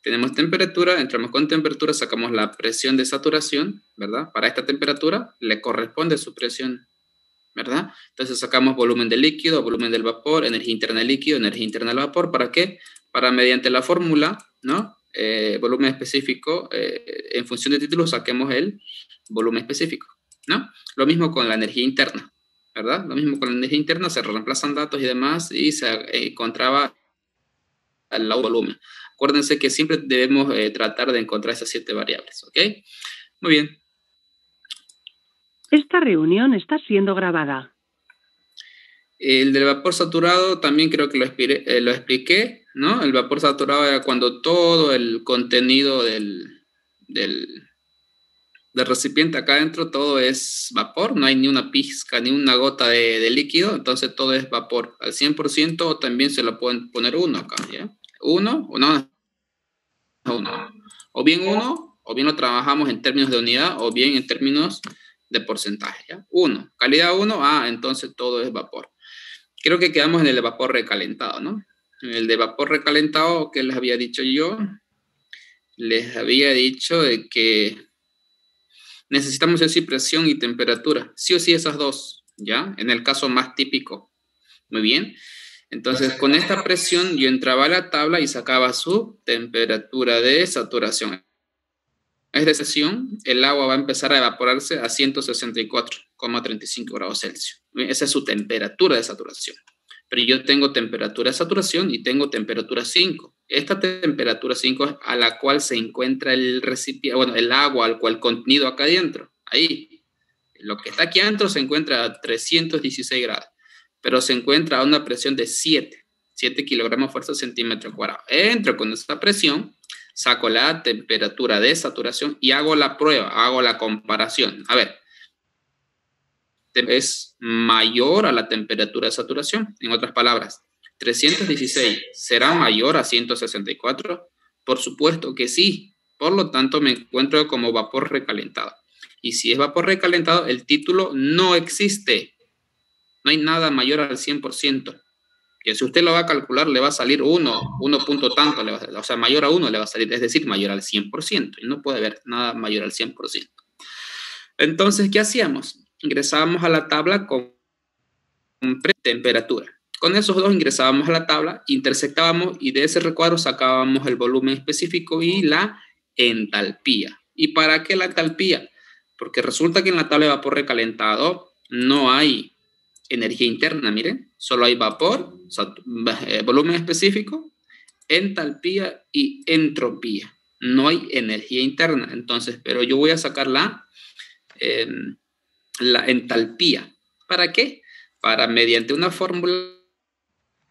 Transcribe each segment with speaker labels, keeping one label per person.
Speaker 1: Tenemos temperatura, entramos con temperatura, sacamos la presión de saturación, ¿verdad? Para esta temperatura le corresponde su presión, ¿verdad? Entonces sacamos volumen del líquido, volumen del vapor, energía interna del líquido, energía interna del vapor. ¿Para qué? Para mediante la fórmula, ¿no? Volumen específico, en función del título saquemos el volumen específico, ¿no? Lo mismo con la energía interna, ¿verdad? Lo mismo con la energía interna, se reemplazan datos y demás y se encontraba el volumen. Acuérdense que siempre debemos tratar de encontrar esas 7 variables, ¿ok? Muy bien.
Speaker 2: Esta reunión está siendo grabada.
Speaker 1: El del vapor saturado también creo que lo expliqué, ¿no? El vapor saturado era cuando todo el contenido del recipiente acá adentro, todo es vapor, no hay ni una pizca, ni una gota de líquido, entonces todo es vapor. Al 100% o también se lo pueden poner 1 acá, ¿ya? 1 o no, 1. O bien 1, o bien lo trabajamos en términos de unidad, o bien en términos de porcentaje, ¿ya? 1, calidad 1, entonces todo es vapor. Creo que quedamos en el de vapor recalentado, ¿no? El de vapor recalentado, que les había dicho yo, les había dicho de que necesitamos decir presión y temperatura, sí o sí esas dos, ¿ya? En el caso más típico. Muy bien. Entonces, con esta presión yo entraba a la tabla y sacaba su temperatura de saturación. Es decir, el agua va a empezar a evaporarse a 164,35 grados Celsius. Esa es su temperatura de saturación. Pero yo tengo temperatura de saturación y tengo temperatura 5. Esta temperatura 5 es a la cual se encuentra el recipiente, bueno, el agua al cual contenido acá adentro. Ahí. Lo que está aquí adentro se encuentra a 316 grados, pero se encuentra a una presión de 7 kilogramos fuerza centímetro cuadrado. Entro con esta presión, saco la temperatura de saturación y hago la prueba, hago la comparación. A ver, es mayor a la temperatura de saturación. En otras palabras, 316 será mayor a 164. Por supuesto que sí. Por lo tanto, me encuentro como vapor recalentado. Y si es vapor recalentado, el título no existe. No hay nada mayor al 100%. Que si usted lo va a calcular, le va a salir 1 punto tanto, o sea, mayor a 1 le va a salir, es decir, mayor al 100%. Y no puede haber nada mayor al 100%. Entonces, ¿qué hacíamos? Ingresábamos a la tabla con temperatura. Con esos dos ingresábamos a la tabla, intersectábamos y de ese recuadro sacábamos el volumen específico y la entalpía. ¿Y para qué la entalpía? Porque resulta que en la tabla de vapor recalentado no hay energía interna, miren, solo hay vapor, volumen específico, entalpía y entropía. No hay energía interna. Entonces, pero yo voy a sacar la entalpía. ¿Para qué? Para mediante una fórmula,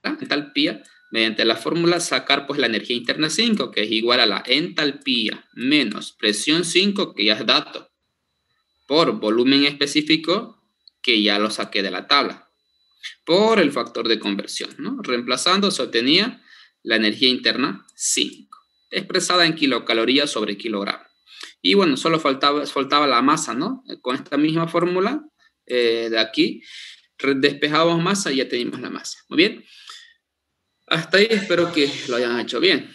Speaker 1: entalpía, mediante la fórmula sacar pues la energía interna 5, que es igual a la entalpía menos presión 5, que ya es dato, por volumen específico, que ya lo saqué de la tabla, por el factor de conversión, ¿no? Reemplazando se obtenía la energía interna 5, expresada en kilocalorías sobre kilogramo. Y bueno, solo faltaba la masa, ¿no? Con esta misma fórmula de aquí, despejamos masa y ya tenemos la masa. Muy bien. Hasta ahí espero que lo hayan hecho bien.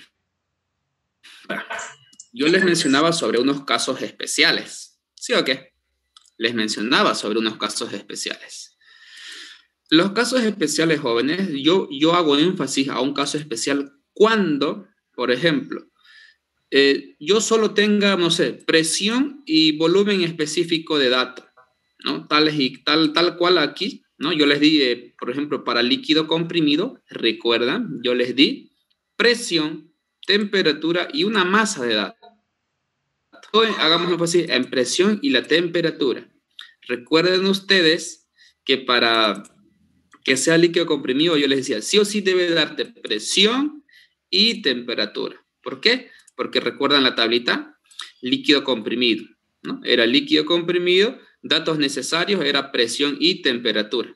Speaker 1: Yo les mencionaba sobre unos casos especiales. ¿Sí o qué? Les mencionaba sobre unos casos especiales. Los casos especiales, jóvenes, yo hago énfasis a un caso especial cuando, por ejemplo, yo solo tenga, no sé, presión y volumen específico de datos, ¿no? Tal cual aquí, ¿no? Yo les di, por ejemplo, para líquido comprimido, recuerdan, yo les di presión, temperatura y una masa de datos. Hagamos énfasis en presión y la temperatura. Recuerden ustedes que para que sea líquido comprimido, yo les decía, sí o sí debe darte presión y temperatura. ¿Por qué? Porque recuerdan la tablita, líquido comprimido, ¿no? Era líquido comprimido, datos necesarios era presión y temperatura.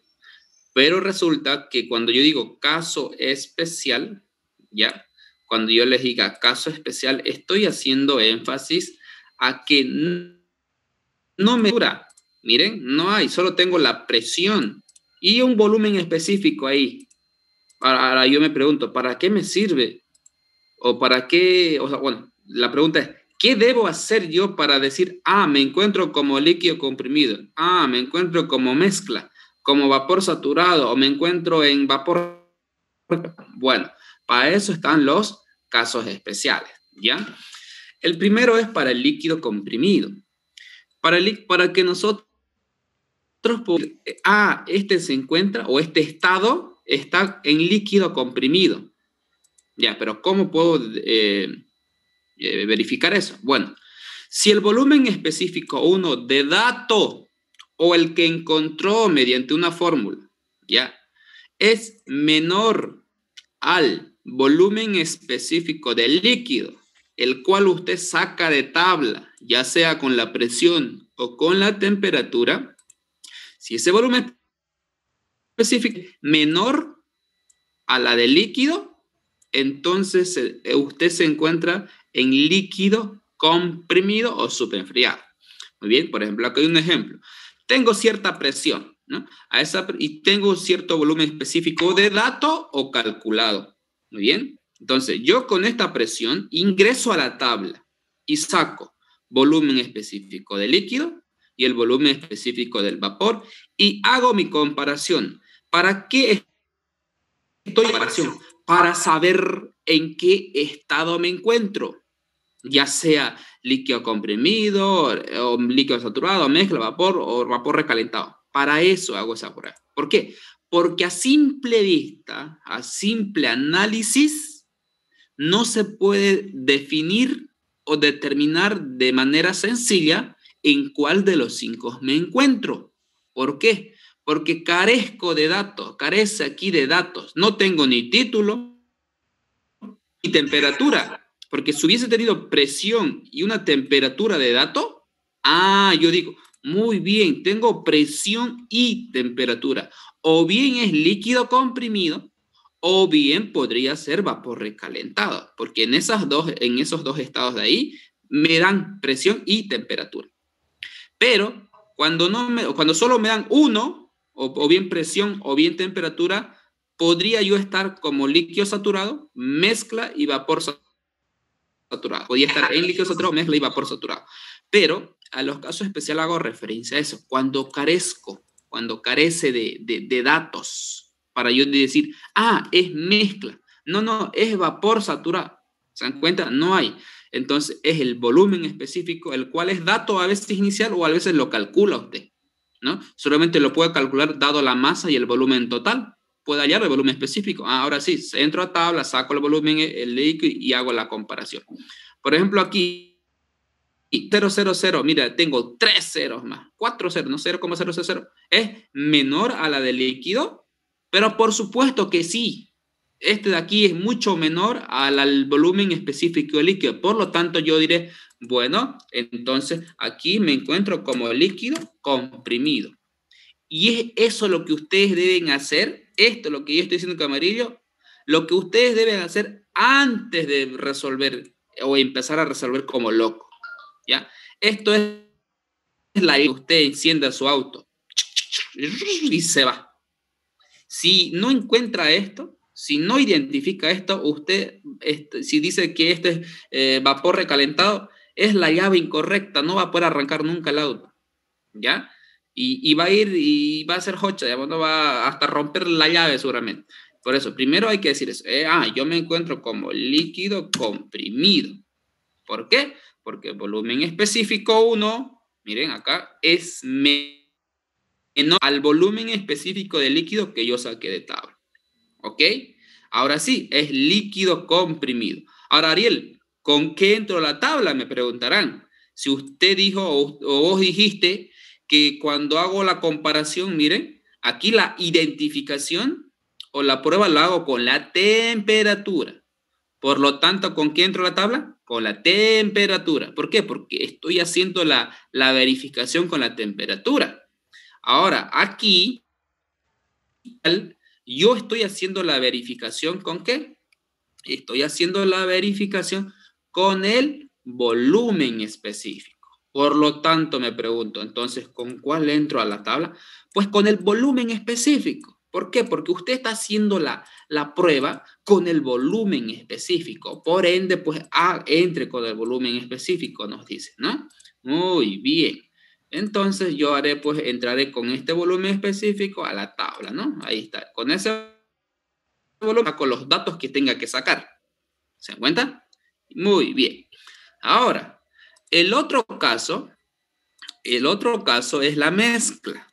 Speaker 1: Pero resulta que cuando yo digo caso especial, ¿ya? Cuando yo les diga caso especial, estoy haciendo énfasis a que no me dura. Miren, no hay, solo tengo la presión y un volumen específico ahí. Ahora yo me pregunto, ¿para qué me sirve ¿O para qué? O sea, bueno, la pregunta es, ¿qué debo hacer yo para decir, me encuentro como líquido comprimido, me encuentro como mezcla, como vapor saturado, o me encuentro en vapor? Bueno, para eso están los casos especiales, ¿ya? El primero es para el líquido comprimido. Para que nosotros, este se encuentra, o este estado está en líquido comprimido. Ya, pero ¿cómo puedo verificar eso? Bueno, si el volumen específico uno de dato o el que encontró mediante una fórmula, ya, es menor al volumen específico del líquido, el cual usted saca de tabla, ya sea con la presión o con la temperatura, si ese volumen específico es menor a la del líquido, entonces usted se encuentra en líquido comprimido o superenfriado. Muy bien, por ejemplo, aquí hay un ejemplo. Tengo cierta presión, ¿no? Y tengo cierto volumen específico de dato o calculado. Muy bien, entonces yo con esta presión ingreso a la tabla y saco volumen específico de líquido y el volumen específico del vapor y hago mi comparación. ¿Para qué estoy en comparación? Para saber en qué estado me encuentro, ya sea líquido comprimido, o líquido saturado, mezcla, vapor o vapor recalentado. Para eso hago esa prueba. ¿Por qué? Porque a simple vista, a simple análisis, no se puede definir o determinar de manera sencilla en cuál de los 5 me encuentro. ¿Por qué? Porque carezco de datos, carece aquí de datos. No tengo ni título ni temperatura, porque si hubiese tenido presión y una temperatura de dato, yo digo, muy bien, tengo presión y temperatura. O bien es líquido comprimido, o bien podría ser vapor recalentado, porque en esos dos estados de ahí me dan presión y temperatura. Pero cuando solo me dan uno, o bien presión o bien temperatura, podría yo estar como líquido saturado, mezcla y vapor saturado. Podría estar en líquido saturado, mezcla y vapor saturado. Pero a los casos especiales hago referencia a eso. Cuando carece de datos, para yo decir, es mezcla. No, es vapor saturado. ¿Se dan cuenta? No hay. Entonces es el volumen específico, el cual es dato a veces inicial o a veces lo calcula usted, ¿no? Solamente lo puede calcular dado la masa y el volumen total. Puede hallar el volumen específico. Ahora sí, entro a tabla, saco el volumen, el líquido y hago la comparación. Por ejemplo, aquí 0,00, mira, tengo 3 ceros más, 4 ceros, no 0,000, es menor a la del líquido, pero por supuesto que sí. Este de aquí es mucho menor al volumen específico del líquido. Por lo tanto, yo diré, bueno, entonces aquí me encuentro como líquido comprimido. Y es eso lo que ustedes deben hacer. Esto es lo que yo estoy diciendo, Camarillo. Lo que ustedes deben hacer antes de resolver o empezar a resolver como loco. ¿Ya? Esto es la idea. Usted encienda su auto y se va. Si no encuentra esto, si no identifica esto, usted, si dice que este es vapor recalentado, es la llave incorrecta, no va a poder arrancar nunca el auto, ¿ya? Y va a ir y va a ser hocha, ¿ya? No va hasta romper la llave seguramente. Por eso, primero hay que decir eso. Yo me encuentro como líquido comprimido. ¿Por qué? Porque el volumen específico 1, miren acá, es menor al volumen específico de líquido que yo saqué de tabla. ¿Ok? Ahora sí, es líquido comprimido. Ahora, Ariel, ¿con qué entro a la tabla? Me preguntarán. Si usted dijo o vos dijiste que cuando hago la comparación, miren, aquí la identificación o la prueba la hago con la temperatura. Por lo tanto, ¿con qué entro a la tabla? Con la temperatura. ¿Por qué? Porque estoy haciendo la verificación con la temperatura. Ahora, aquí yo estoy haciendo la verificación ¿con qué? Estoy haciendo la verificación con el volumen específico. Por lo tanto, me pregunto, entonces, ¿con cuál entro a la tabla? Pues con el volumen específico. ¿Por qué? Porque usted está haciendo la prueba con el volumen específico. Por ende, pues, entre con el volumen específico, nos dice, ¿no? Muy bien. Entonces, yo haré, pues, entraré con este volumen específico a la tabla, ¿no? Ahí está. Con ese volumen saco los datos que tenga que sacar. ¿Se dan cuenta? Muy bien. Ahora, el otro caso es la mezcla.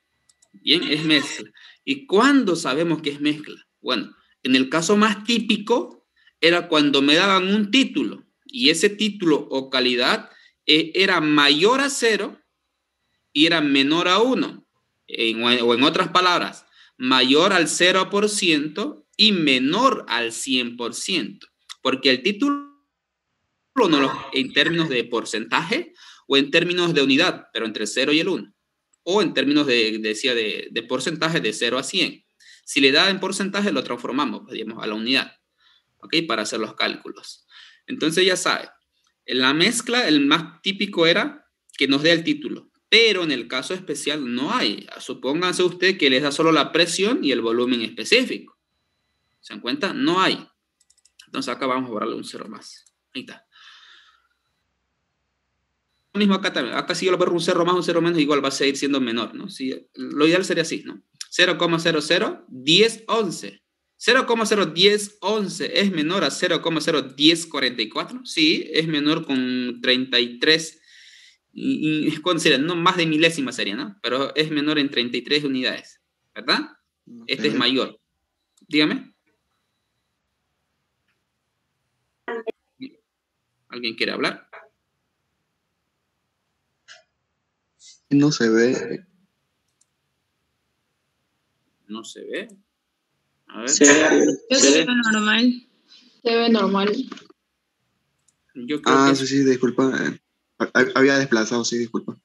Speaker 1: Bien, es mezcla. ¿Y cuándo sabemos que es mezcla? Bueno, en el caso más típico era cuando me daban un título y ese título o calidad era mayor a 0 y era menor a 1. O en otras palabras, mayor al 0% y menor al 100%. Porque el título no lo en términos de porcentaje o en términos de unidad, pero entre 0 y el 1. O en términos de porcentaje de 0 a 100. Si le da en porcentaje, lo transformamos, digamos, a la unidad, ¿ok? Para hacer los cálculos. Entonces ya sabe, en la mezcla el más típico era que nos dé el título, pero en el caso especial no hay. Supónganse usted que les da solo la presión y el volumen específico. ¿Se dan cuenta? No hay. Entonces acá vamos a borrarle un 0 más. Ahí está. Lo mismo acá también. Acá si yo lo borro un 0 más, un 0 menos, igual va a seguir siendo menor, ¿no? Sí, lo ideal sería así, ¿no? 0,001011. 0,01011 es menor a 0,01044. Sí, es menor con 33. ¿Cuánto sería? No, más de milésima sería, ¿no? Pero es menor en 33 unidades, ¿verdad? Este es mayor. Dígame. ¿Alguien quiere hablar?
Speaker 3: No se ve.
Speaker 1: No se ve. A ver.
Speaker 4: Se ve normal. Se ve normal.
Speaker 1: Yo creo que
Speaker 3: sí, disculpa. Había desplazado, sí, disculpa.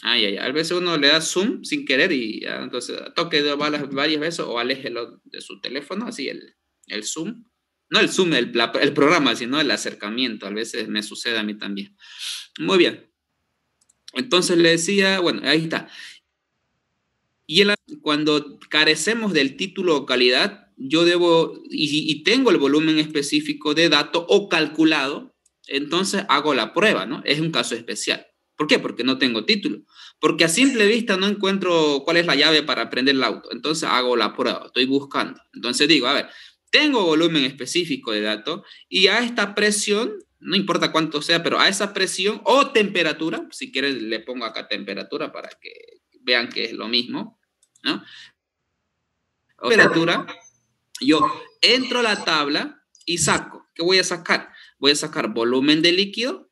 Speaker 1: Ya. A veces uno le da zoom sin querer y ya, entonces toque varias veces o aléjelo de su teléfono, así el zoom. No el zoom, el programa, sino el acercamiento. A veces me sucede a mí también. Muy bien. Entonces le decía, bueno, ahí está. Y cuando carecemos del título o calidad, yo debo, y tengo el volumen específico de dato o calculado, entonces hago la prueba, ¿no? Es un caso especial. ¿Por qué? Porque no tengo título. Porque a simple vista no encuentro cuál es la llave para prender el auto. Entonces hago la prueba, estoy buscando. Entonces digo, a ver, tengo volumen específico de dato y a esta presión, no importa cuánto sea, pero a esa presión o temperatura, si quieres le pongo acá temperatura para que vean que es lo mismo, ¿no? Temperatura, yo entro a la tabla y saco. ¿Qué voy a sacar? Voy a sacar volumen de líquido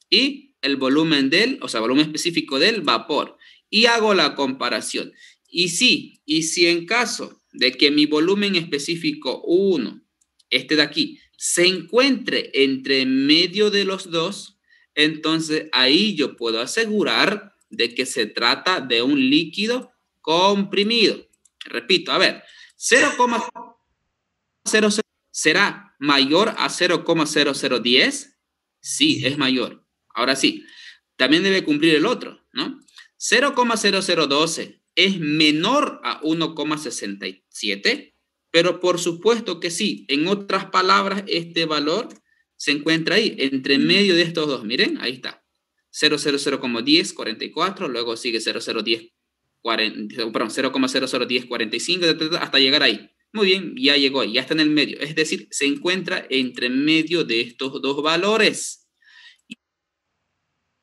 Speaker 1: y el volumen volumen específico del vapor. Y hago la comparación. Y si en caso de que mi volumen específico 1, este de aquí, se encuentre entre medio de los dos, entonces ahí yo puedo asegurar de que se trata de un líquido comprimido. Repito, a ver, 0,00 ¿será mayor a 0,0010? Sí, es mayor. Ahora sí, también debe cumplir el otro, ¿no? 0,0012 es menor a 1,67, pero por supuesto que sí. En otras palabras, este valor se encuentra ahí, entre medio de estos dos. Miren, ahí está. 0,1044, luego sigue 0,001045, hasta llegar ahí. Muy bien, ya llegó, ya está en el medio. Es decir, se encuentra entre medio de estos dos valores.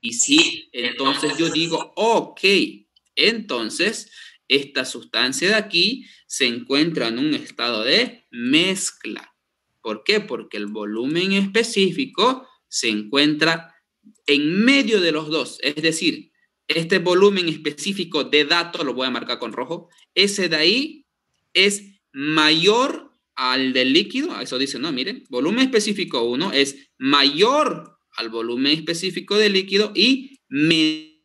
Speaker 1: Y sí, entonces yo digo, ok, entonces esta sustancia de aquí se encuentra en un estado de mezcla. ¿Por qué? Porque el volumen específico se encuentra en medio de los dos. Es decir, este volumen específico de datos, lo voy a marcar con rojo, ese de ahí es mayor al del líquido. Eso dice, no, miren, volumen específico 1 es mayor al volumen específico del líquido y menor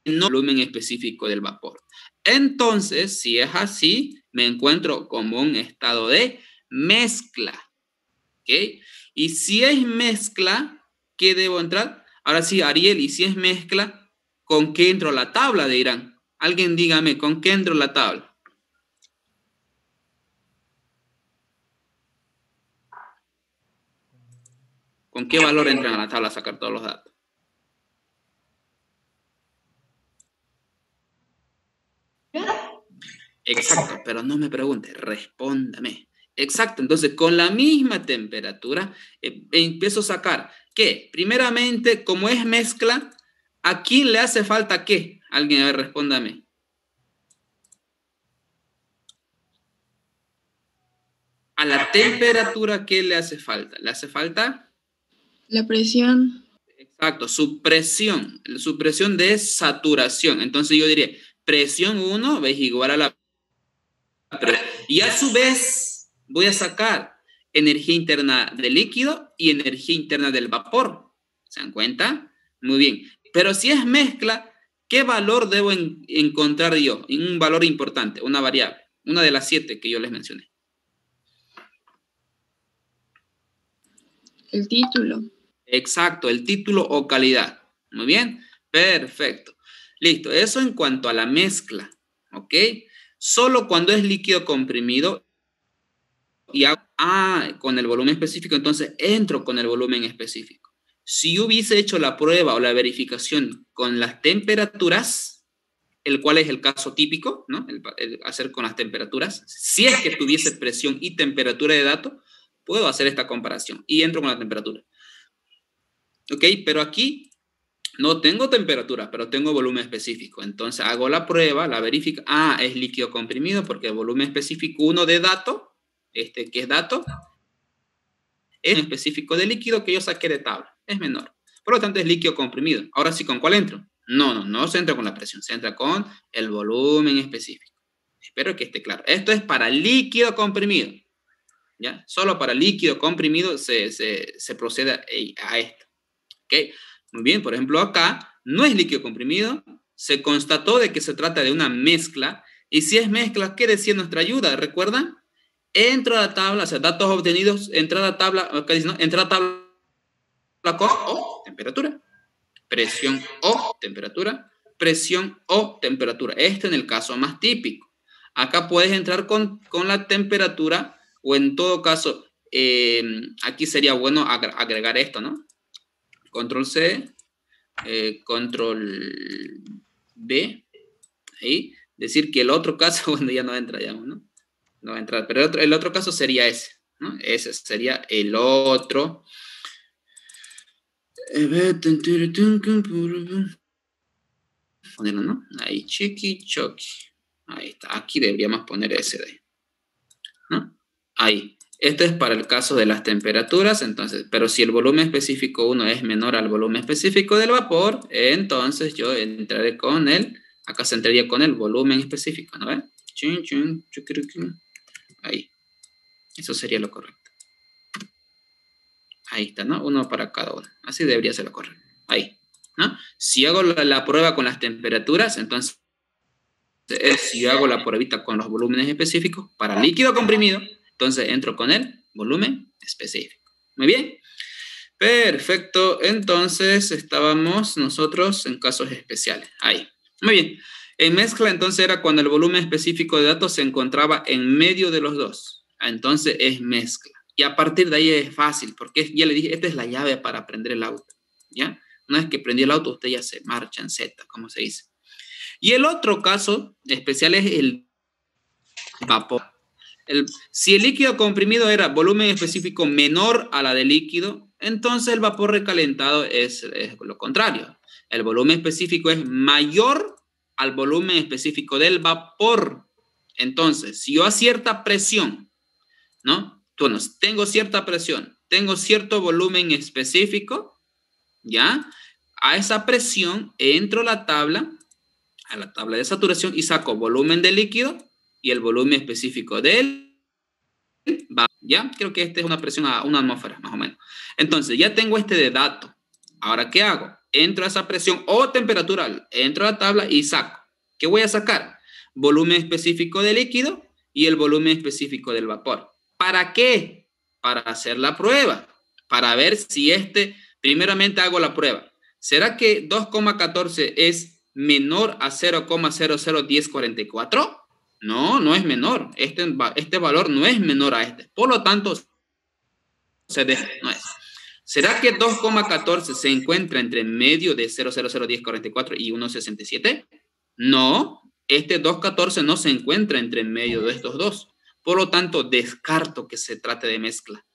Speaker 1: volumen específico del vapor. Entonces, si es así, me encuentro como un estado de mezcla. ¿Ok? Y si es mezcla, ¿qué debo entrar? Ahora sí, Ariel, y si es mezcla, ¿con qué entro a la tabla de Irán? Alguien dígame, ¿con qué entro a la tabla? ¿Con qué valor entran a la tabla a sacar todos los datos? Exacto, pero no me pregunte, respóndame. Exacto, entonces con la misma temperatura empiezo a sacar, ¿qué? Primeramente, como es mezcla, ¿a quién le hace falta qué? Alguien, a ver, respóndame. A la temperatura, ¿qué le hace falta? ¿Le hace falta?
Speaker 4: La presión.
Speaker 1: Exacto, su presión de saturación. Entonces yo diría, presión 1 es igual a la presión. Y a su vez voy a sacar energía interna del líquido y energía interna del vapor. ¿Se dan cuenta? Muy bien. Pero si es mezcla, ¿qué valor debo encontrar yo? Un valor importante, una variable, una de las 7 que yo les mencioné.
Speaker 4: El título.
Speaker 1: Exacto, el título o calidad. Muy bien, perfecto. Listo, eso en cuanto a la mezcla, ¿ok? Solo cuando es líquido comprimido y con el volumen específico, entonces entro con el volumen específico. Si yo hubiese hecho la prueba o la verificación con las temperaturas, el cual es el caso típico, ¿no? El hacer con las temperaturas, si es que tuviese presión y temperatura de dato, puedo hacer esta comparación y entro con la temperatura. ¿Ok? Pero aquí no tengo temperatura, pero tengo volumen específico. Entonces hago la prueba, la verifico. Es líquido comprimido porque el volumen específico 1 de dato, que es dato, es específico de líquido que yo saqué de tabla. Es menor. Por lo tanto, es líquido comprimido. Ahora sí, ¿con cuál entro? No se entra con la presión, se entra con el volumen específico. Espero que esté claro. Esto es para líquido comprimido. ¿Ya? Solo para líquido comprimido se procede a esto. ¿Ok? Muy bien, por ejemplo, acá no es líquido comprimido, se constató de que se trata de una mezcla, y si es mezcla, ¿qué decía nuestra ayuda? ¿Recuerdan? Entro a la tabla, o sea, datos obtenidos, entra a la tabla, acá dice, ¿no? Entra a la tabla con o temperatura, presión o temperatura, presión o temperatura. Esto en el caso más típico. Acá puedes entrar con la temperatura, o en todo caso, aquí sería bueno agregar esto, ¿no? Control C, control B, ahí, decir que el otro caso, bueno, ya no entra, ya, ¿no? No va a entrar, pero el otro caso sería ese, ¿no? Ese sería el otro. Ponerlo, ¿no? Ahí, chiqui, choqui. Ahí está, aquí deberíamos poner ese de ahí, ¿no? Ahí. Esto es para el caso de las temperaturas, entonces, pero si el volumen específico 1 es menor al volumen específico del vapor, entonces yo entraré con acá se entraría con el volumen específico, ¿no ven? Ahí. Eso sería lo correcto. Ahí está, ¿no? Uno para cada uno. Así debería ser lo correcto. Ahí, ¿no? Si hago la prueba con las temperaturas, entonces, si yo hago la pruebita con los volúmenes específicos para líquido comprimido, entonces entro con el volumen específico. Muy bien. Perfecto. Entonces estábamos nosotros en casos especiales. Ahí. Muy bien. En mezcla entonces era cuando el volumen específico de datos se encontraba en medio de los dos. Entonces es mezcla. Y a partir de ahí es fácil, porque ya le dije, esta es la llave para prender el auto. ¿Ya? Una vez que prendió el auto, usted ya se marcha en Z, como se dice. Y el otro caso especial es el vapor. Si el líquido comprimido era volumen específico menor a la del líquido, entonces el vapor recalentado es lo contrario. El volumen específico es mayor al volumen específico del vapor. Entonces, si yo a cierta presión, ¿no? Bueno, tengo cierta presión, tengo cierto volumen específico, ¿ya? A esa presión entro a la tabla de saturación y saco volumen de líquido y el volumen específico del vapor, ¿ya? Creo que esta es una presión a una atmósfera, más o menos. Entonces, ya tengo este de dato. Ahora, ¿qué hago? Entro a esa presión o temperatura, entro a la tabla y saco. ¿Qué voy a sacar? Volumen específico de líquido y el volumen específico del vapor. ¿Para qué? Para hacer la prueba, para ver si primeramente hago la prueba. ¿Será que 2,14 es menor a 0,001044? No, no es menor. Este valor no es menor a este. Por lo tanto, no es. ¿Será que 2,14 se encuentra entre medio de 0,001044 y 1,67? No, este 2,14 no se encuentra entre medio de estos dos. Por lo tanto, descarto que se trate de mezcla.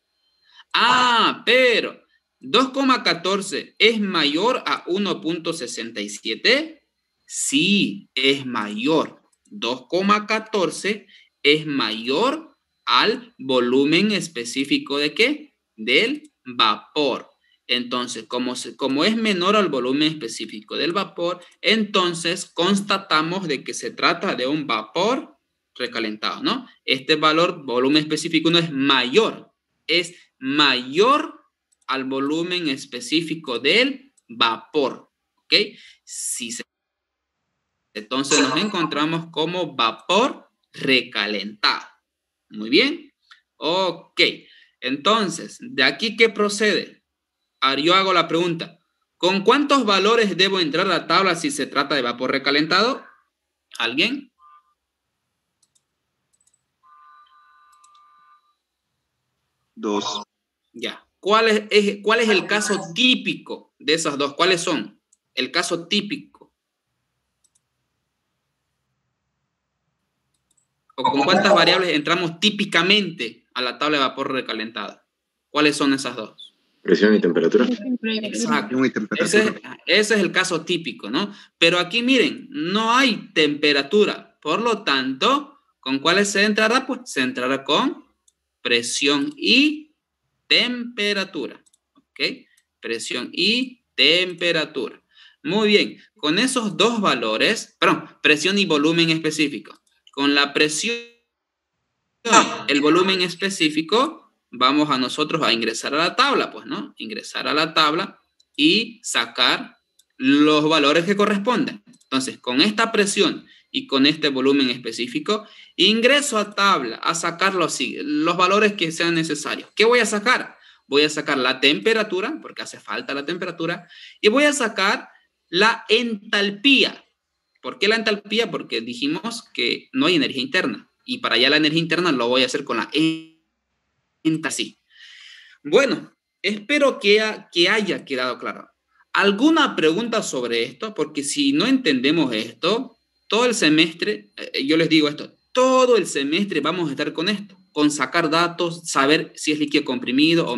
Speaker 1: Ah, pero 2,14 es mayor a 1,67. Sí, es mayor. 2,14 es mayor al volumen específico ¿de qué? Del vapor. Entonces, como es menor al volumen específico del vapor, entonces constatamos de que se trata de un vapor recalentado, ¿no? Este valor, volumen específico, no es mayor, es mayor al volumen específico del vapor, ¿ok? Entonces nos encontramos como vapor recalentado. Muy bien. Ok. Entonces, ¿de aquí qué procede? Ahora yo hago la pregunta. ¿Con cuántos valores debo entrar a la tabla si se trata de vapor recalentado? ¿Alguien?
Speaker 3: Dos.
Speaker 1: Ya. ¿Cuál es el caso típico de esas dos? ¿Cuáles son? El caso típico. ¿O con cuántas variables entramos típicamente a la tabla de vapor recalentado? ¿Cuáles son esas dos?
Speaker 5: Presión y temperatura.
Speaker 1: Exacto.
Speaker 3: Presión y temperatura.
Speaker 1: Ese es el caso típico, ¿no? Pero aquí miren, no hay temperatura. Por lo tanto, ¿con cuáles se entrará? Pues se entrará con presión y temperatura. ¿Ok? Presión y temperatura. Muy bien. Con esos dos valores, perdón, presión y volumen específico. Con la presión, el volumen específico, vamos a nosotros a ingresar a la tabla, pues, ¿no? Ingresar a la tabla y sacar los valores que corresponden. Entonces, con esta presión y con este volumen específico, ingreso a tabla a sacar los valores que sean necesarios. ¿Qué voy a sacar? Voy a sacar la temperatura, porque hace falta la temperatura, y voy a sacar la entalpía. ¿Por qué la entalpía? Porque dijimos que no hay energía interna. Y para allá la energía interna lo voy a hacer con la entalpía. Bueno, espero que haya quedado claro. ¿Alguna pregunta sobre esto? Porque si no entendemos esto, todo el semestre, yo les digo esto, todo el semestre vamos a estar con esto, con sacar datos, saber si es líquido comprimido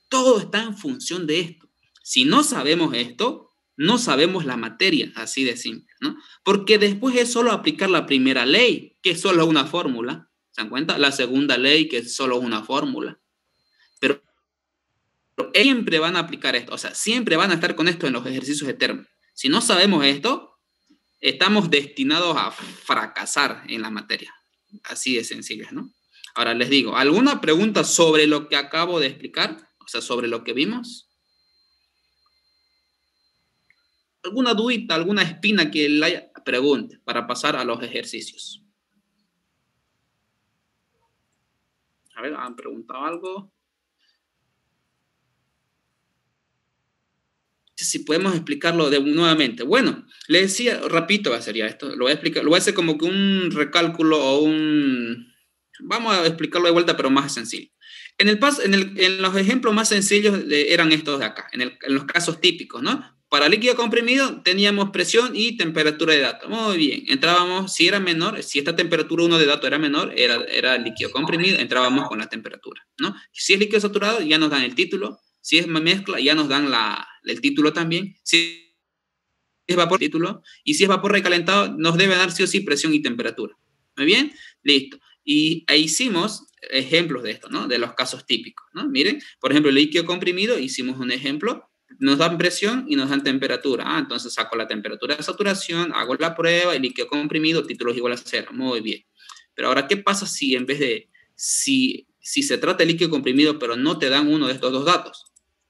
Speaker 1: todo está en función de esto. Si no sabemos esto, no sabemos la materia, así de simple, ¿no? Porque después es solo aplicar la primera ley, que es solo una fórmula, ¿se dan cuenta? La segunda ley, que es solo una fórmula. Pero siempre van a aplicar esto, o sea, siempre van a estar con esto en los ejercicios de termo. Si no sabemos esto, estamos destinados a fracasar en la materia. Así de sencillo, ¿no? Ahora les digo, ¿alguna pregunta sobre lo que acabo de explicar? O sea, sobre lo que vimos. ¿Alguna dudita, alguna espina que le haya? Pregunte para pasar a los ejercicios. A ver, ¿han preguntado algo? Si podemos explicarlo nuevamente. Bueno, le decía, rapidito sería esto, lo voy a explicar, lo voy a hacer como que un recálculo o vamos a explicarlo de vuelta, pero más sencillo. En los ejemplos más sencillos eran estos de acá, en los casos típicos, ¿no? Para líquido comprimido teníamos presión y temperatura de dato. Muy bien, entrábamos, si era menor, si esta temperatura 1 de dato era menor, era líquido comprimido, entrábamos con la temperatura, ¿no? Si es líquido saturado, ya nos dan el título. Si es mezcla, ya nos dan el título también. Si es vapor, título. Y si es vapor recalentado, nos debe dar sí o sí presión y temperatura. ¿Muy bien? Listo. Y ahí hicimos ejemplos de esto, ¿no? De los casos típicos, ¿no? Miren, por ejemplo, el líquido comprimido, hicimos un ejemplo. Nos dan presión y nos dan temperatura. Entonces saco la temperatura de saturación, hago la prueba, el líquido comprimido, título es igual a 0. Muy bien. Pero ahora, ¿qué pasa si en vez de, si se trata de líquido comprimido, pero no te dan uno de estos dos datos?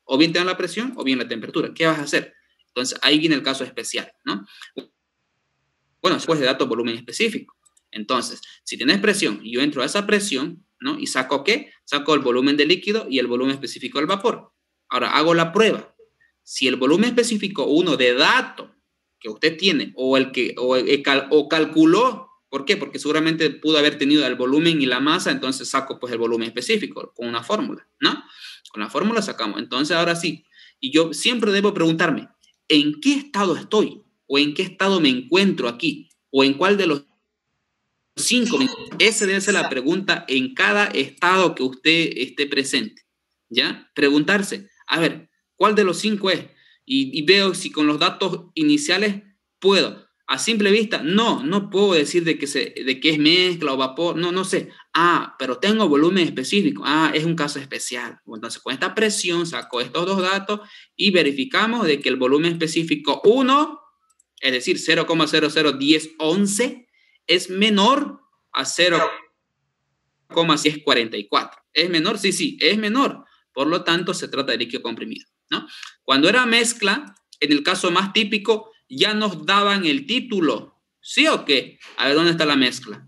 Speaker 1: O bien te dan la presión o bien la temperatura. ¿Qué vas a hacer? Entonces, ahí viene el caso especial, ¿no? Bueno, después de datos volumen específico. Entonces, si tienes presión y yo entro a esa presión, ¿no? ¿Y saco qué? Saco el volumen del líquido y el volumen específico del vapor. Ahora, hago la prueba. Si el volumen específico 1 de dato que usted tiene o calculó ¿Por qué? Porque seguramente pudo haber tenido el volumen y la masa, entonces saco pues el volumen específico con una fórmula, ¿no? Con la fórmula sacamos. Entonces ahora sí, y yo siempre debo preguntarme, ¿en qué estado estoy? ¿O en qué estado me encuentro aquí? ¿O en cuál de los 5? Esa debe ser la pregunta en cada estado que usted esté presente, ¿ya? Preguntarse, a ver, ¿cuál de los 5 es? Y veo si con los datos iniciales puedo. A simple vista, no puedo decir de que es mezcla o vapor, no sé. Pero tengo volumen específico. Es un caso especial. Entonces, con esta presión saco estos dos datos y verificamos de que el volumen específico 1, es decir, 0,001011, es menor a 0,644. ¿Es menor? Sí, es menor. Por lo tanto, se trata de líquido comprimido, ¿no? Cuando era mezcla, en el caso más típico, ya nos daban el título. ¿Sí o qué? A ver, ¿dónde está la mezcla?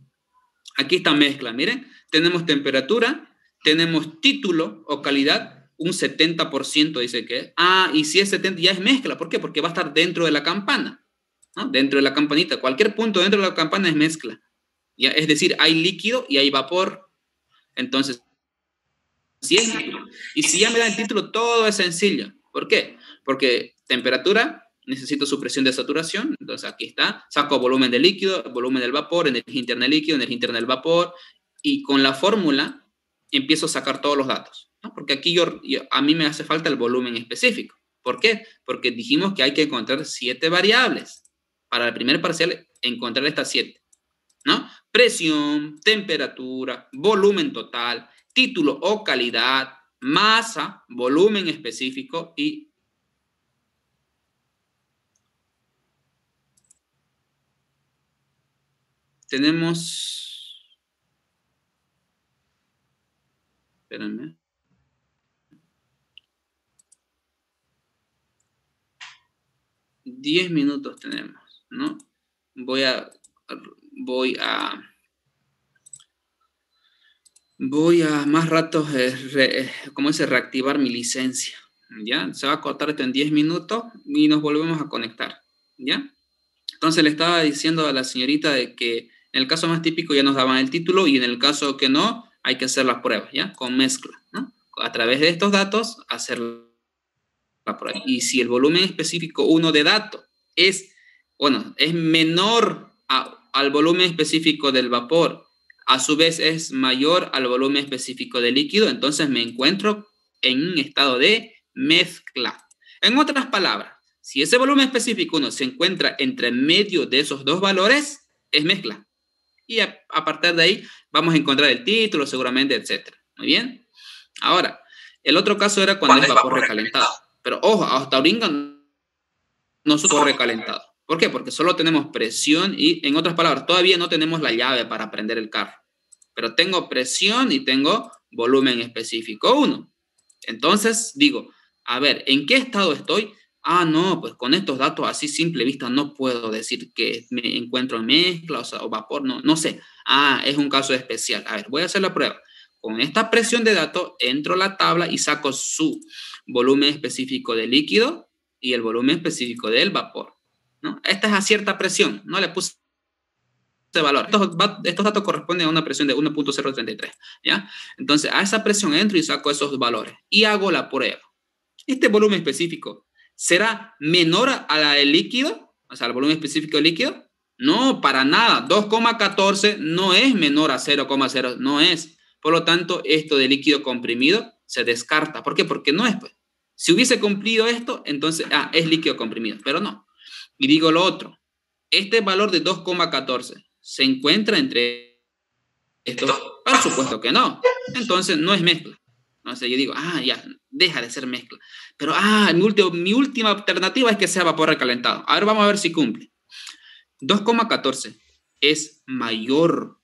Speaker 1: Aquí está mezcla, miren. Tenemos temperatura, tenemos título o calidad, un 70% dice que es. Y si es 70 ya es mezcla. ¿Por qué? Porque va a estar dentro de la campana, ¿no? Dentro de la campanita. Cualquier punto dentro de la campana es mezcla. ¿Ya? Es decir, hay líquido y hay vapor. Entonces, si es título. Y si ya me da el título, todo es sencillo. ¿Por qué? Porque temperatura, necesito su presión de saturación. Entonces, aquí está. Saco volumen del líquido, volumen del vapor, energía interna del líquido, energía interna del vapor. Y con la fórmula empiezo a sacar todos los datos, ¿no? Porque aquí a mí me hace falta el volumen específico. ¿Por qué? Porque dijimos que hay que encontrar 7 variables. Para el primer parcial, encontrar estas 7. ¿No? Presión, temperatura, volumen total, título o calidad, masa, volumen específico y tenemos, espérenme, $10 minutos tenemos, ¿no? Voy a más rato, ¿cómo se reactivar mi licencia? ¿Ya? Se va a cortar esto en 10 minutos y nos volvemos a conectar, ¿ya? Entonces le estaba diciendo a la señorita de que en el caso más típico ya nos daban el título y en el caso que no, hay que hacer las pruebas, ¿ya? Con mezcla, ¿no? A través de estos datos, hacer la prueba. Y si el volumen específico 1 de datos es menor al volumen específico del vapor, a su vez es mayor al volumen específico del líquido, entonces me encuentro en un estado de mezcla. En otras palabras, si ese volumen específico 1 se encuentra entre medio de esos dos valores, es mezcla. Y a partir de ahí vamos a encontrar el título seguramente, etc. Muy bien. Ahora, el otro caso era cuando es vapor recalentado. Pero ojo, hasta ahorita no es vapor recalentado. ¿Por qué? Porque solo tenemos presión y, en otras palabras, todavía no tenemos la llave para prender el carro. Pero tengo presión y tengo volumen específico 1. Entonces digo, a ver, ¿en qué estado estoy? No, pues con estos datos así simple vista no puedo decir que me encuentro en mezcla o vapor, no sé. Es un caso especial. A ver, voy a hacer la prueba. Con esta presión de datos entro a la tabla y saco su volumen específico de líquido y el volumen específico del vapor, ¿no? Esta es a cierta presión, no le puse valor. Estos datos corresponden a una presión de 1.033, ¿ya? Entonces, a esa presión entro y saco esos valores y hago la prueba. Este volumen específico será menor a la del líquido, o sea, el volumen específico del líquido. No, para nada. 2,14 no es menor a 0,0, no es. Por lo tanto, esto de líquido comprimido se descarta. ¿Por qué? Porque no es, pues. Si hubiese cumplido esto, entonces, es líquido comprimido, pero no. Y digo lo otro. Este valor de 2,14 se encuentra entre estos. Por supuesto que no. Entonces, no es mezcla. Entonces, yo digo, ya, deja de ser mezcla. Pero, mi última alternativa es que sea vapor recalentado. A ver, vamos a ver si cumple. 2,14 es mayor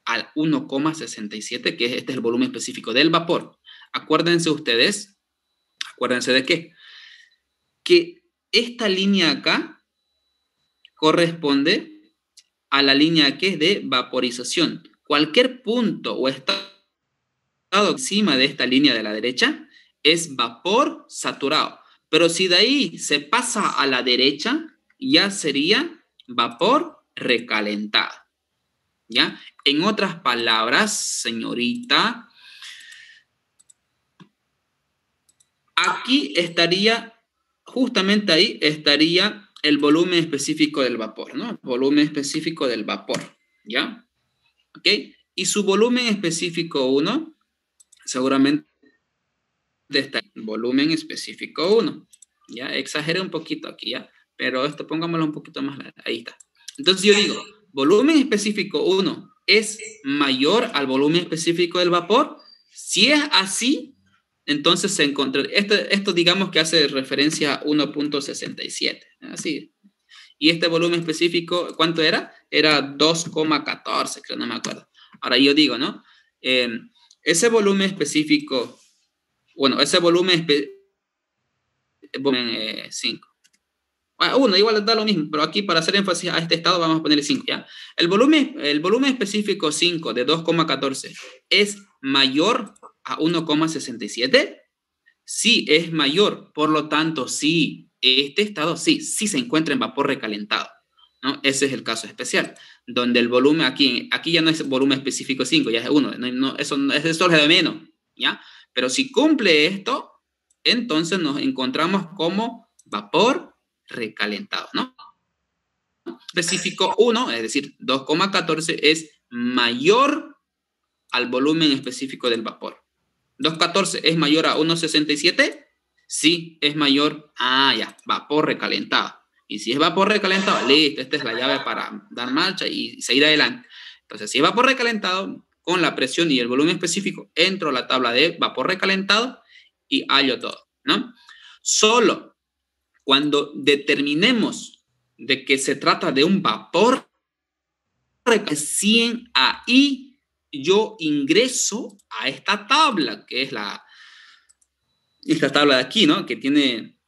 Speaker 1: al 1,67, que este es el volumen específico del vapor. Acuérdense de qué. Que esta línea acá corresponde a la línea que es de vaporización. Cualquier punto o estado encima de esta línea de la derecha es vapor saturado. Pero si de ahí se pasa a la derecha, ya sería vapor recalentado. ¿ya? En otras palabras, señorita, aquí estaría, justamente ahí estaría el volumen específico del vapor, ¿no? Volumen específico del vapor, ¿ya? ¿Ok? Y su volumen específico 1, seguramente está en volumen específico 1, ¿ya? Exageré un poquito aquí, ¿ya? Pero esto pongámoslo un poquito más, ahí está. Entonces yo digo, volumen específico 1 es mayor al volumen específico del vapor. Si es así, entonces se encontró, esto digamos que hace referencia a 1.67, así. Y este volumen específico, ¿cuánto era? Era 2,14, creo, no me acuerdo. Ahora yo digo, ¿no? Ese volumen específico, bueno, ese volumen 5. Uno, igual da lo mismo, pero aquí para hacer énfasis a este estado vamos a ponerle 5, ¿ya? El volumen específico 5 de 2,14 es mayor a 1,67. Sí, es mayor. Por lo tanto, sí, este estado sí se encuentra en vapor recalentado, ¿no? Ese es el caso especial, donde el volumen aquí ya no es volumen específico 5, ya es 1. Eso es solo de menos, ¿ya? Pero si cumple esto, entonces nos encontramos como vapor recalentado, ¿no? Específico 1, es decir, 2,14 es mayor al volumen específico del vapor. 2,14 es mayor a 1,67. Sí, es mayor. Ya, vapor recalentado. Y si es vapor recalentado, listo, esta es la llave para dar marcha y seguir adelante. Entonces, si es vapor recalentado, con la presión y el volumen específico, entro a la tabla de vapor recalentado y hallo todo, ¿no? Solo cuando determinemos de que se trata de un vapor, recién ahí yo ingreso a esta tabla, que es esta tabla de aquí, ¿no? Que tiene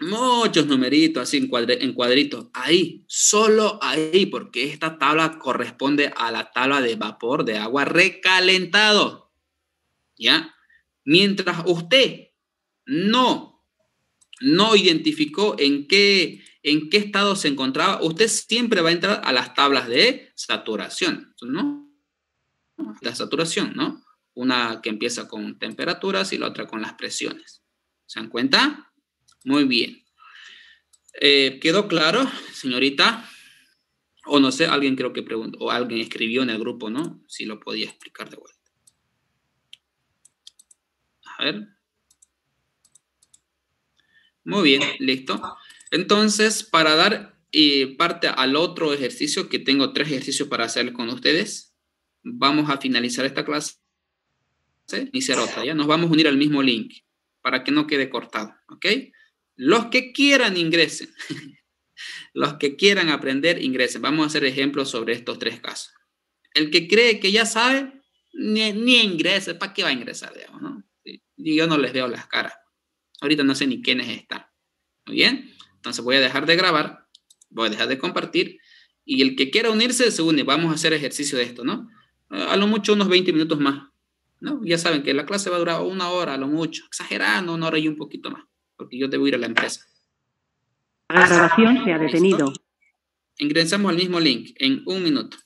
Speaker 1: muchos numeritos así en cuadritos. Ahí, solo ahí, porque esta tabla corresponde a la tabla de vapor de agua recalentado, ¿ya? Mientras usted no identificó en qué estado se encontraba, usted siempre va a entrar a las tablas de saturación, ¿no? La saturación, ¿no? Una que empieza con temperaturas y la otra con las presiones. ¿Se dan cuenta? Muy bien. ¿Quedó claro, señorita? O no sé, alguien creo que preguntó, o alguien escribió en el grupo, ¿no? Si lo podía explicar de vuelta. A ver. Muy bien, listo. Entonces, para dar parte al otro ejercicio, que tengo 3 ejercicios para hacer con ustedes, vamos a finalizar esta clase, iniciar otra, ¿ya? Nos vamos a unir al mismo link para que no quede cortado, ¿ok? Los que quieran ingresen, los que quieran aprender ingresen. Vamos a hacer ejemplos sobre estos 3 casos. El que cree que ya sabe, ni ingrese, ¿para qué va a ingresar, digamos, no? Sí, yo no les veo las caras. Ahorita no sé ni quiénes están. Muy bien, entonces voy a dejar de grabar, voy a dejar de compartir y el que quiera unirse se une. Vamos a hacer ejercicio de esto, ¿no? A lo mucho unos 20 minutos más, ¿no? Ya saben que la clase va a durar 1 hora, a lo mucho, exagerando, 1 hora y un poquito más, porque yo debo ir a la empresa.
Speaker 2: La grabación se ha detenido.
Speaker 1: ¿Listo? Ingresamos al mismo link en 1 minuto.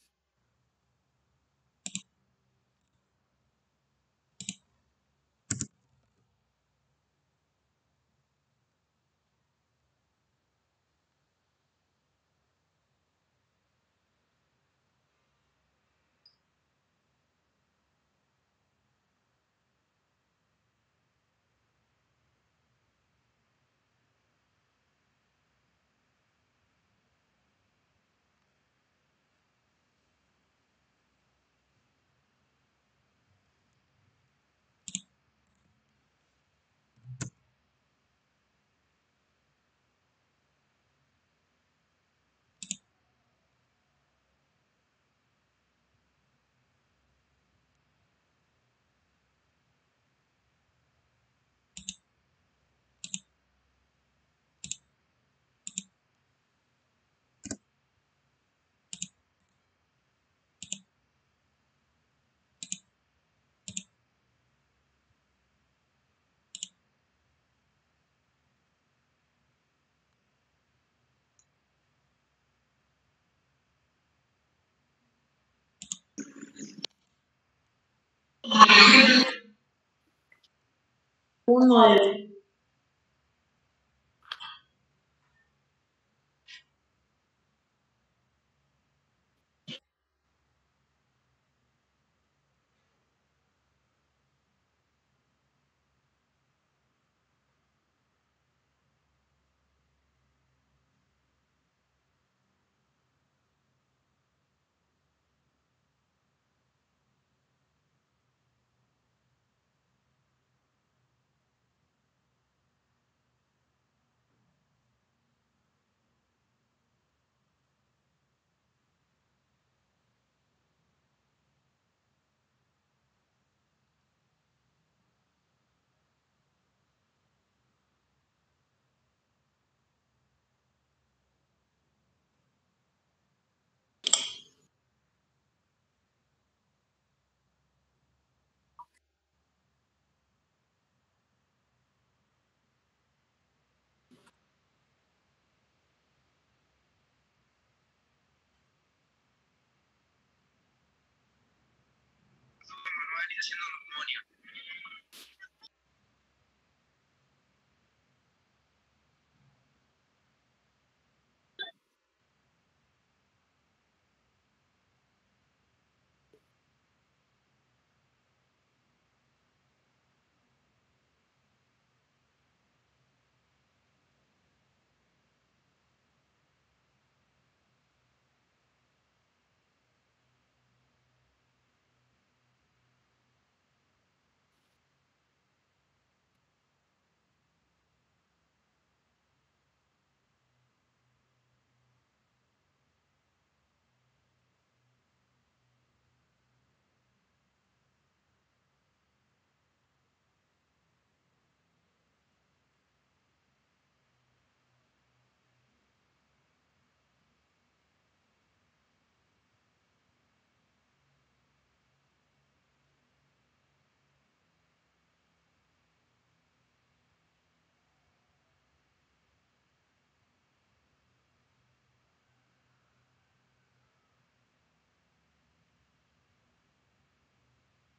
Speaker 4: Uno es.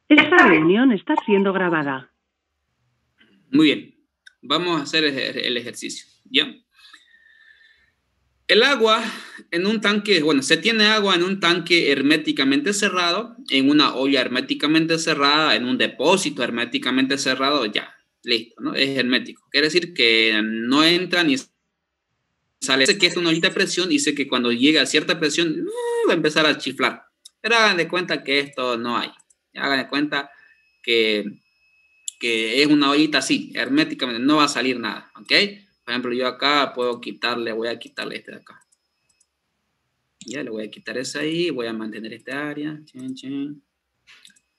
Speaker 2: Esta reunión está siendo grabada.
Speaker 1: Muy bien. Vamos a hacer el ejercicio, ¿ya? El agua en un tanque, bueno, se tiene agua en un tanque herméticamente cerrado, en una olla herméticamente cerrada, en un depósito herméticamente cerrado, ya, listo, ¿no? Es hermético. Quiere decir que no entra ni sale. Sé que es una ollita de presión y sé que cuando llega a cierta presión va a empezar a chiflar. Pero hagan de cuenta que esto no hay. Hagan de cuenta que es una ollita así, herméticamente, no va a salir nada, ¿ok? Por ejemplo, yo acá puedo quitarle, voy a quitarle este de acá. Ya, le voy a quitar ese ahí, voy a mantener esta área. Chin, chin.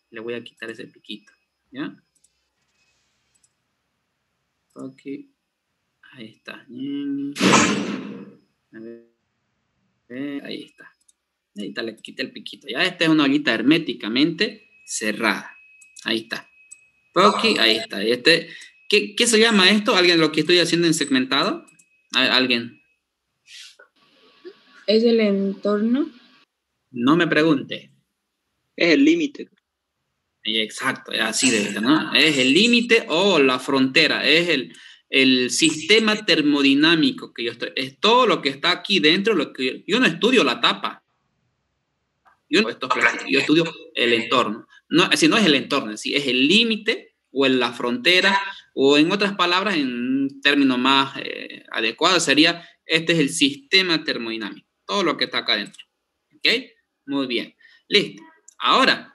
Speaker 1: Le voy a quitar ese piquito, ¿ya? Ok, ahí está. A ver, ahí está. Ahí está, le quité el piquito. Ya, esta es una ollita herméticamente cerrada. Ahí está. Ok, ahí está. ¿Qué se llama esto? ¿Alguien lo que estoy haciendo en segmentado? ¿Alguien?
Speaker 4: Es el entorno.
Speaker 1: No me pregunte.
Speaker 3: Es el límite.
Speaker 1: Exacto, así debe ser, ¿no? Es el límite o la frontera, es el sistema termodinámico que yo estoy, es todo lo que está aquí dentro, lo que yo no estudio la tapa, yo estudio el entorno. No, es decir, no es el entorno, es el límite o la frontera, o en otras palabras, en un término más adecuado sería, este es el sistema termodinámico, todo lo que está acá dentro. ¿Ok? Muy bien. Listo. Ahora,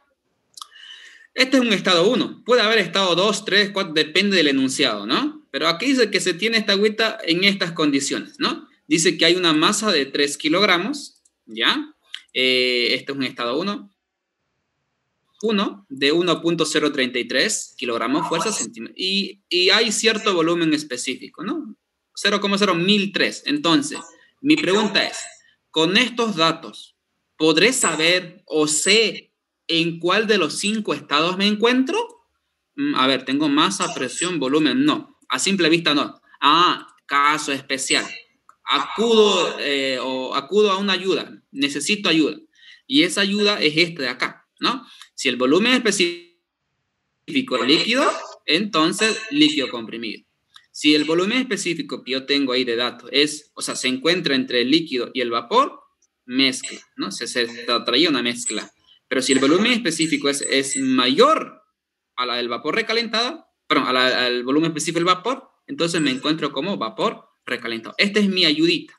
Speaker 1: este es un estado 1. Puede haber estado 2, 3, 4, depende del enunciado, ¿no? Pero aquí dice que se tiene esta agüita en estas condiciones, ¿no? Dice que hay una masa de 3 kilogramos, ¿ya? Este es un estado 1. 1 de 1.033 kilogramos fuerza centímetro. Y hay cierto volumen específico, ¿no? 0,01003. Entonces, mi pregunta es, con estos datos, ¿podré saber o sé en cuál de los 5 estados me encuentro? A ver, tengo masa, presión, volumen. No, a simple vista no. Caso especial. Acudo a una ayuda. Necesito ayuda. Y esa ayuda es esta de acá, ¿no? Si el volumen específico es líquido, entonces líquido comprimido. Si el volumen específico que yo tengo ahí de datos se encuentra entre el líquido y el vapor, mezcla, ¿no? Se traía una mezcla. Pero si el volumen específico es mayor a la del vapor recalentado, perdón, al volumen específico del vapor, entonces me encuentro como vapor recalentado. Esta es mi ayudita.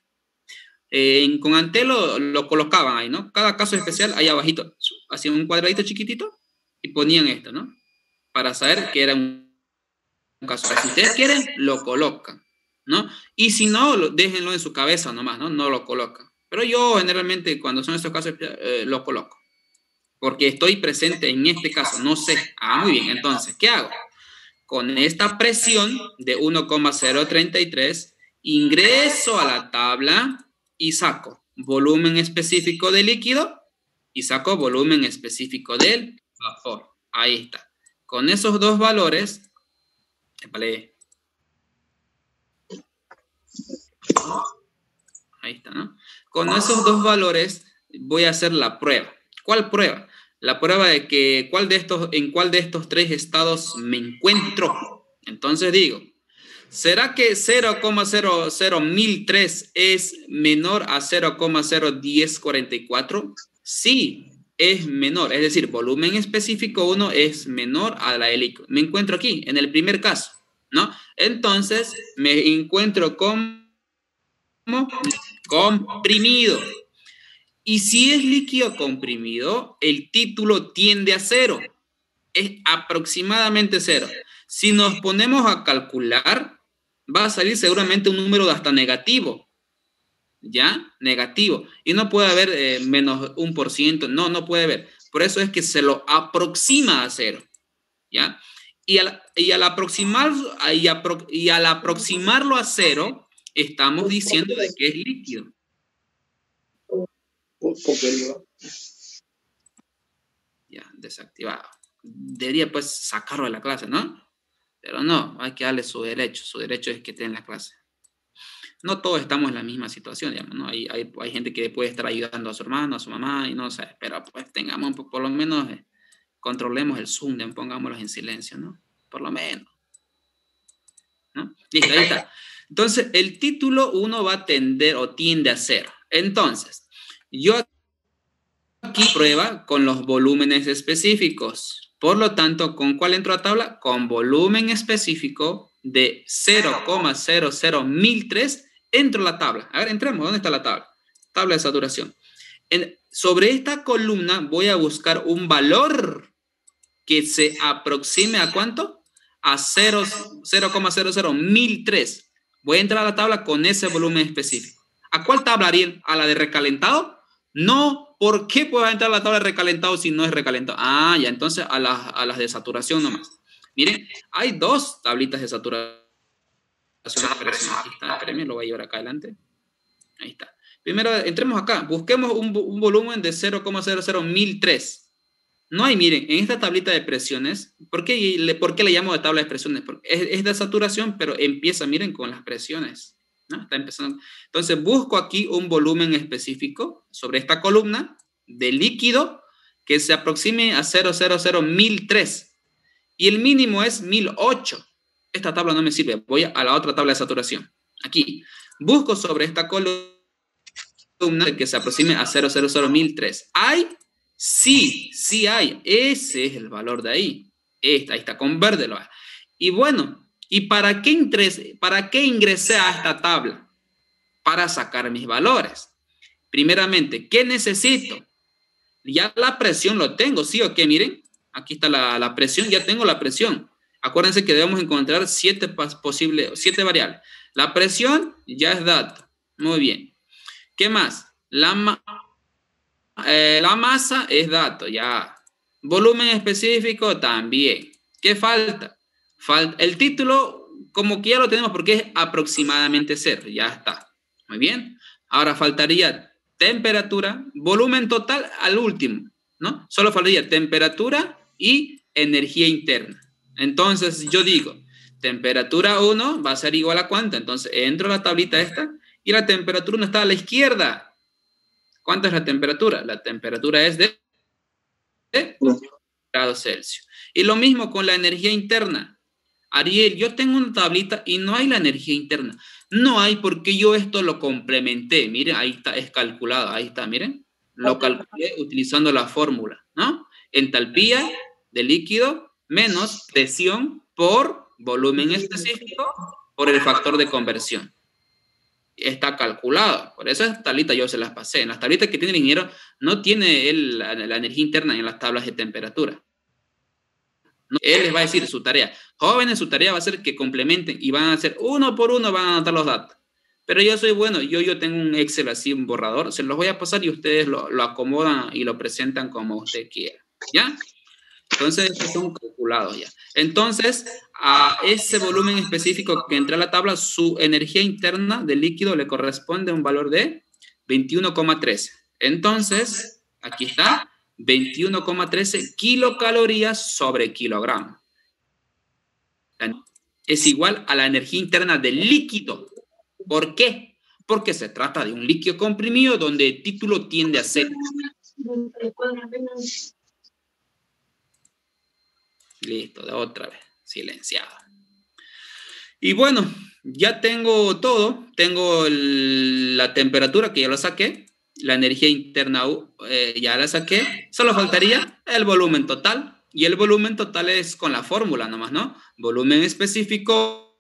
Speaker 1: Con Antel lo colocaban ahí, ¿no? Cada caso especial ahí abajito, hacían un cuadradito chiquitito y ponían esto, ¿no? Para saber que era un caso. Si ustedes quieren, lo colocan, ¿no? Y si no, déjenlo en su cabeza nomás, ¿no? No lo colocan. Pero yo generalmente cuando son estos casos lo coloco. Porque estoy presente en este caso, no sé. Muy bien, entonces, ¿qué hago? Con esta presión de 1,033, ingreso a la tabla y saco volumen específico de líquido y saco volumen específico del vapor. Ahí está. Con esos dos valores, ahí está, ¿no? Con esos dos valores voy a hacer la prueba. ¿Cuál prueba? La prueba de que en cuál de estos tres estados me encuentro. Entonces digo, ¿será que 0,00103 es menor a 0,01044? Sí, es menor. Es decir, volumen específico 1 es menor a la del líquido. Me encuentro aquí, en el primer caso, ¿no? Entonces, me encuentro como comprimido. Y si es líquido comprimido, el título tiende a 0. Es aproximadamente 0. Si nos ponemos a calcular, va a salir seguramente un número hasta negativo. ¿Ya? Negativo. Y no puede haber menos 1%. No puede haber. Por eso es que se lo aproxima a 0. ¿Ya? Y al aproximarlo a 0, estamos diciendo de que es líquido. Ya, desactivado. Debería pues sacarlo de la clase, ¿no? Pero no, hay que darle su derecho. Su derecho es que esté en la clase. No todos estamos en la misma situación, digamos, ¿no? Hay gente que puede estar ayudando a su hermano, a su mamá, y no sé, pero pues tengamos, por lo menos, controlemos el Zoom, pongámoslos en silencio, ¿no? Por lo menos. ¿No? Listo, ahí está. Entonces, el título 1 va a tender o tiende a 0. Entonces, yo aquí prueba con los volúmenes específicos. Por lo tanto, ¿con cuál entro a tabla? Con volumen específico de 0,001003 entro a la tabla. A ver, entremos. ¿Dónde está la tabla? Tabla de saturación. Sobre esta columna voy a buscar un valor que se aproxime ¿a cuánto? A 0,001003. Voy a entrar a la tabla con ese volumen específico. ¿A cuál tabla, Ariel? ¿A la de recalentado? No. ¿Por qué puedo entrar a la tabla de recalentado si no es recalentado? Ya, entonces a las de saturación nomás. Miren, hay dos tablitas de saturación. Aquí está, espérenme, lo voy a llevar acá adelante. Ahí está. Primero, entremos acá. Busquemos un volumen de 0,001003. No hay, miren, en esta tablita de presiones, ¿por qué le llamo de tabla de presiones? Porque es de saturación, pero empieza, miren, con las presiones, ¿no? Está empezando. Entonces, busco aquí un volumen específico sobre esta columna de líquido que se aproxime a 0,001003. Y el mínimo es 1008. Esta tabla no me sirve. Voy a la otra tabla de saturación. Aquí. Busco sobre esta columna que se aproxime a 0,001003. ¿Hay? Sí hay. Ese es el valor de ahí. Ahí está, con verde lo hay. Y bueno, ¿y para qué ingresé a esta tabla? Para sacar mis valores. Primeramente, ¿qué necesito? Ya la presión lo tengo, ¿sí o qué? Miren, aquí está la presión, ya tengo la presión. Acuérdense que debemos encontrar 7 variables. La presión ya es dato. Muy bien. ¿Qué más? La masa es dato, ya. Volumen específico también. ¿Qué falta? El título, como que ya lo tenemos porque es aproximadamente 0. Ya está. Muy bien. Ahora faltaría temperatura, volumen total al último, ¿no? Solo faltaría temperatura y energía interna. Entonces yo digo, temperatura 1 va a ser igual a ¿cuánto? Entonces entro a la tablita esta y la temperatura no está a la izquierda. ¿Cuánta es la temperatura? La temperatura es de grados Celsius. Y lo mismo con la energía interna. Ariel, yo tengo una tablita y no hay la energía interna. No hay porque yo esto lo complementé. Miren, ahí está, es calculado. Ahí está, miren. Lo calculé utilizando la fórmula, ¿no? Entalpía de líquido menos presión por volumen específico por el factor de conversión. Está calculado. Por eso esta tablita yo se las pasé. En las tablitas que tiene el ingeniero no tiene él la energía interna en las tablas de temperatura. Él les va a decir su tarea. Jóvenes, su tarea va a ser que complementen y van a hacer uno por uno, van a anotar los datos. Pero yo soy bueno, yo tengo un Excel así, un borrador, se los voy a pasar y ustedes lo acomodan y lo presentan como usted quiera. ¿Ya? Entonces, estos son calculados ya. Entonces, a ese volumen específico que entra a la tabla, su energía interna del líquido le corresponde a un valor de 21,13. Entonces, aquí está, 21,13 kilocalorías sobre kilogramo. Es igual a la energía interna del líquido. ¿Por qué? Porque se trata de un líquido comprimido donde el título tiende a ser. Listo, de otra vez, silenciado. Y bueno, ya tengo todo. Tengo la temperatura que ya lo saqué. La energía interna ya la saqué. Solo faltaría el volumen total. Y el volumen total es con la fórmula nomás, ¿no? Volumen específico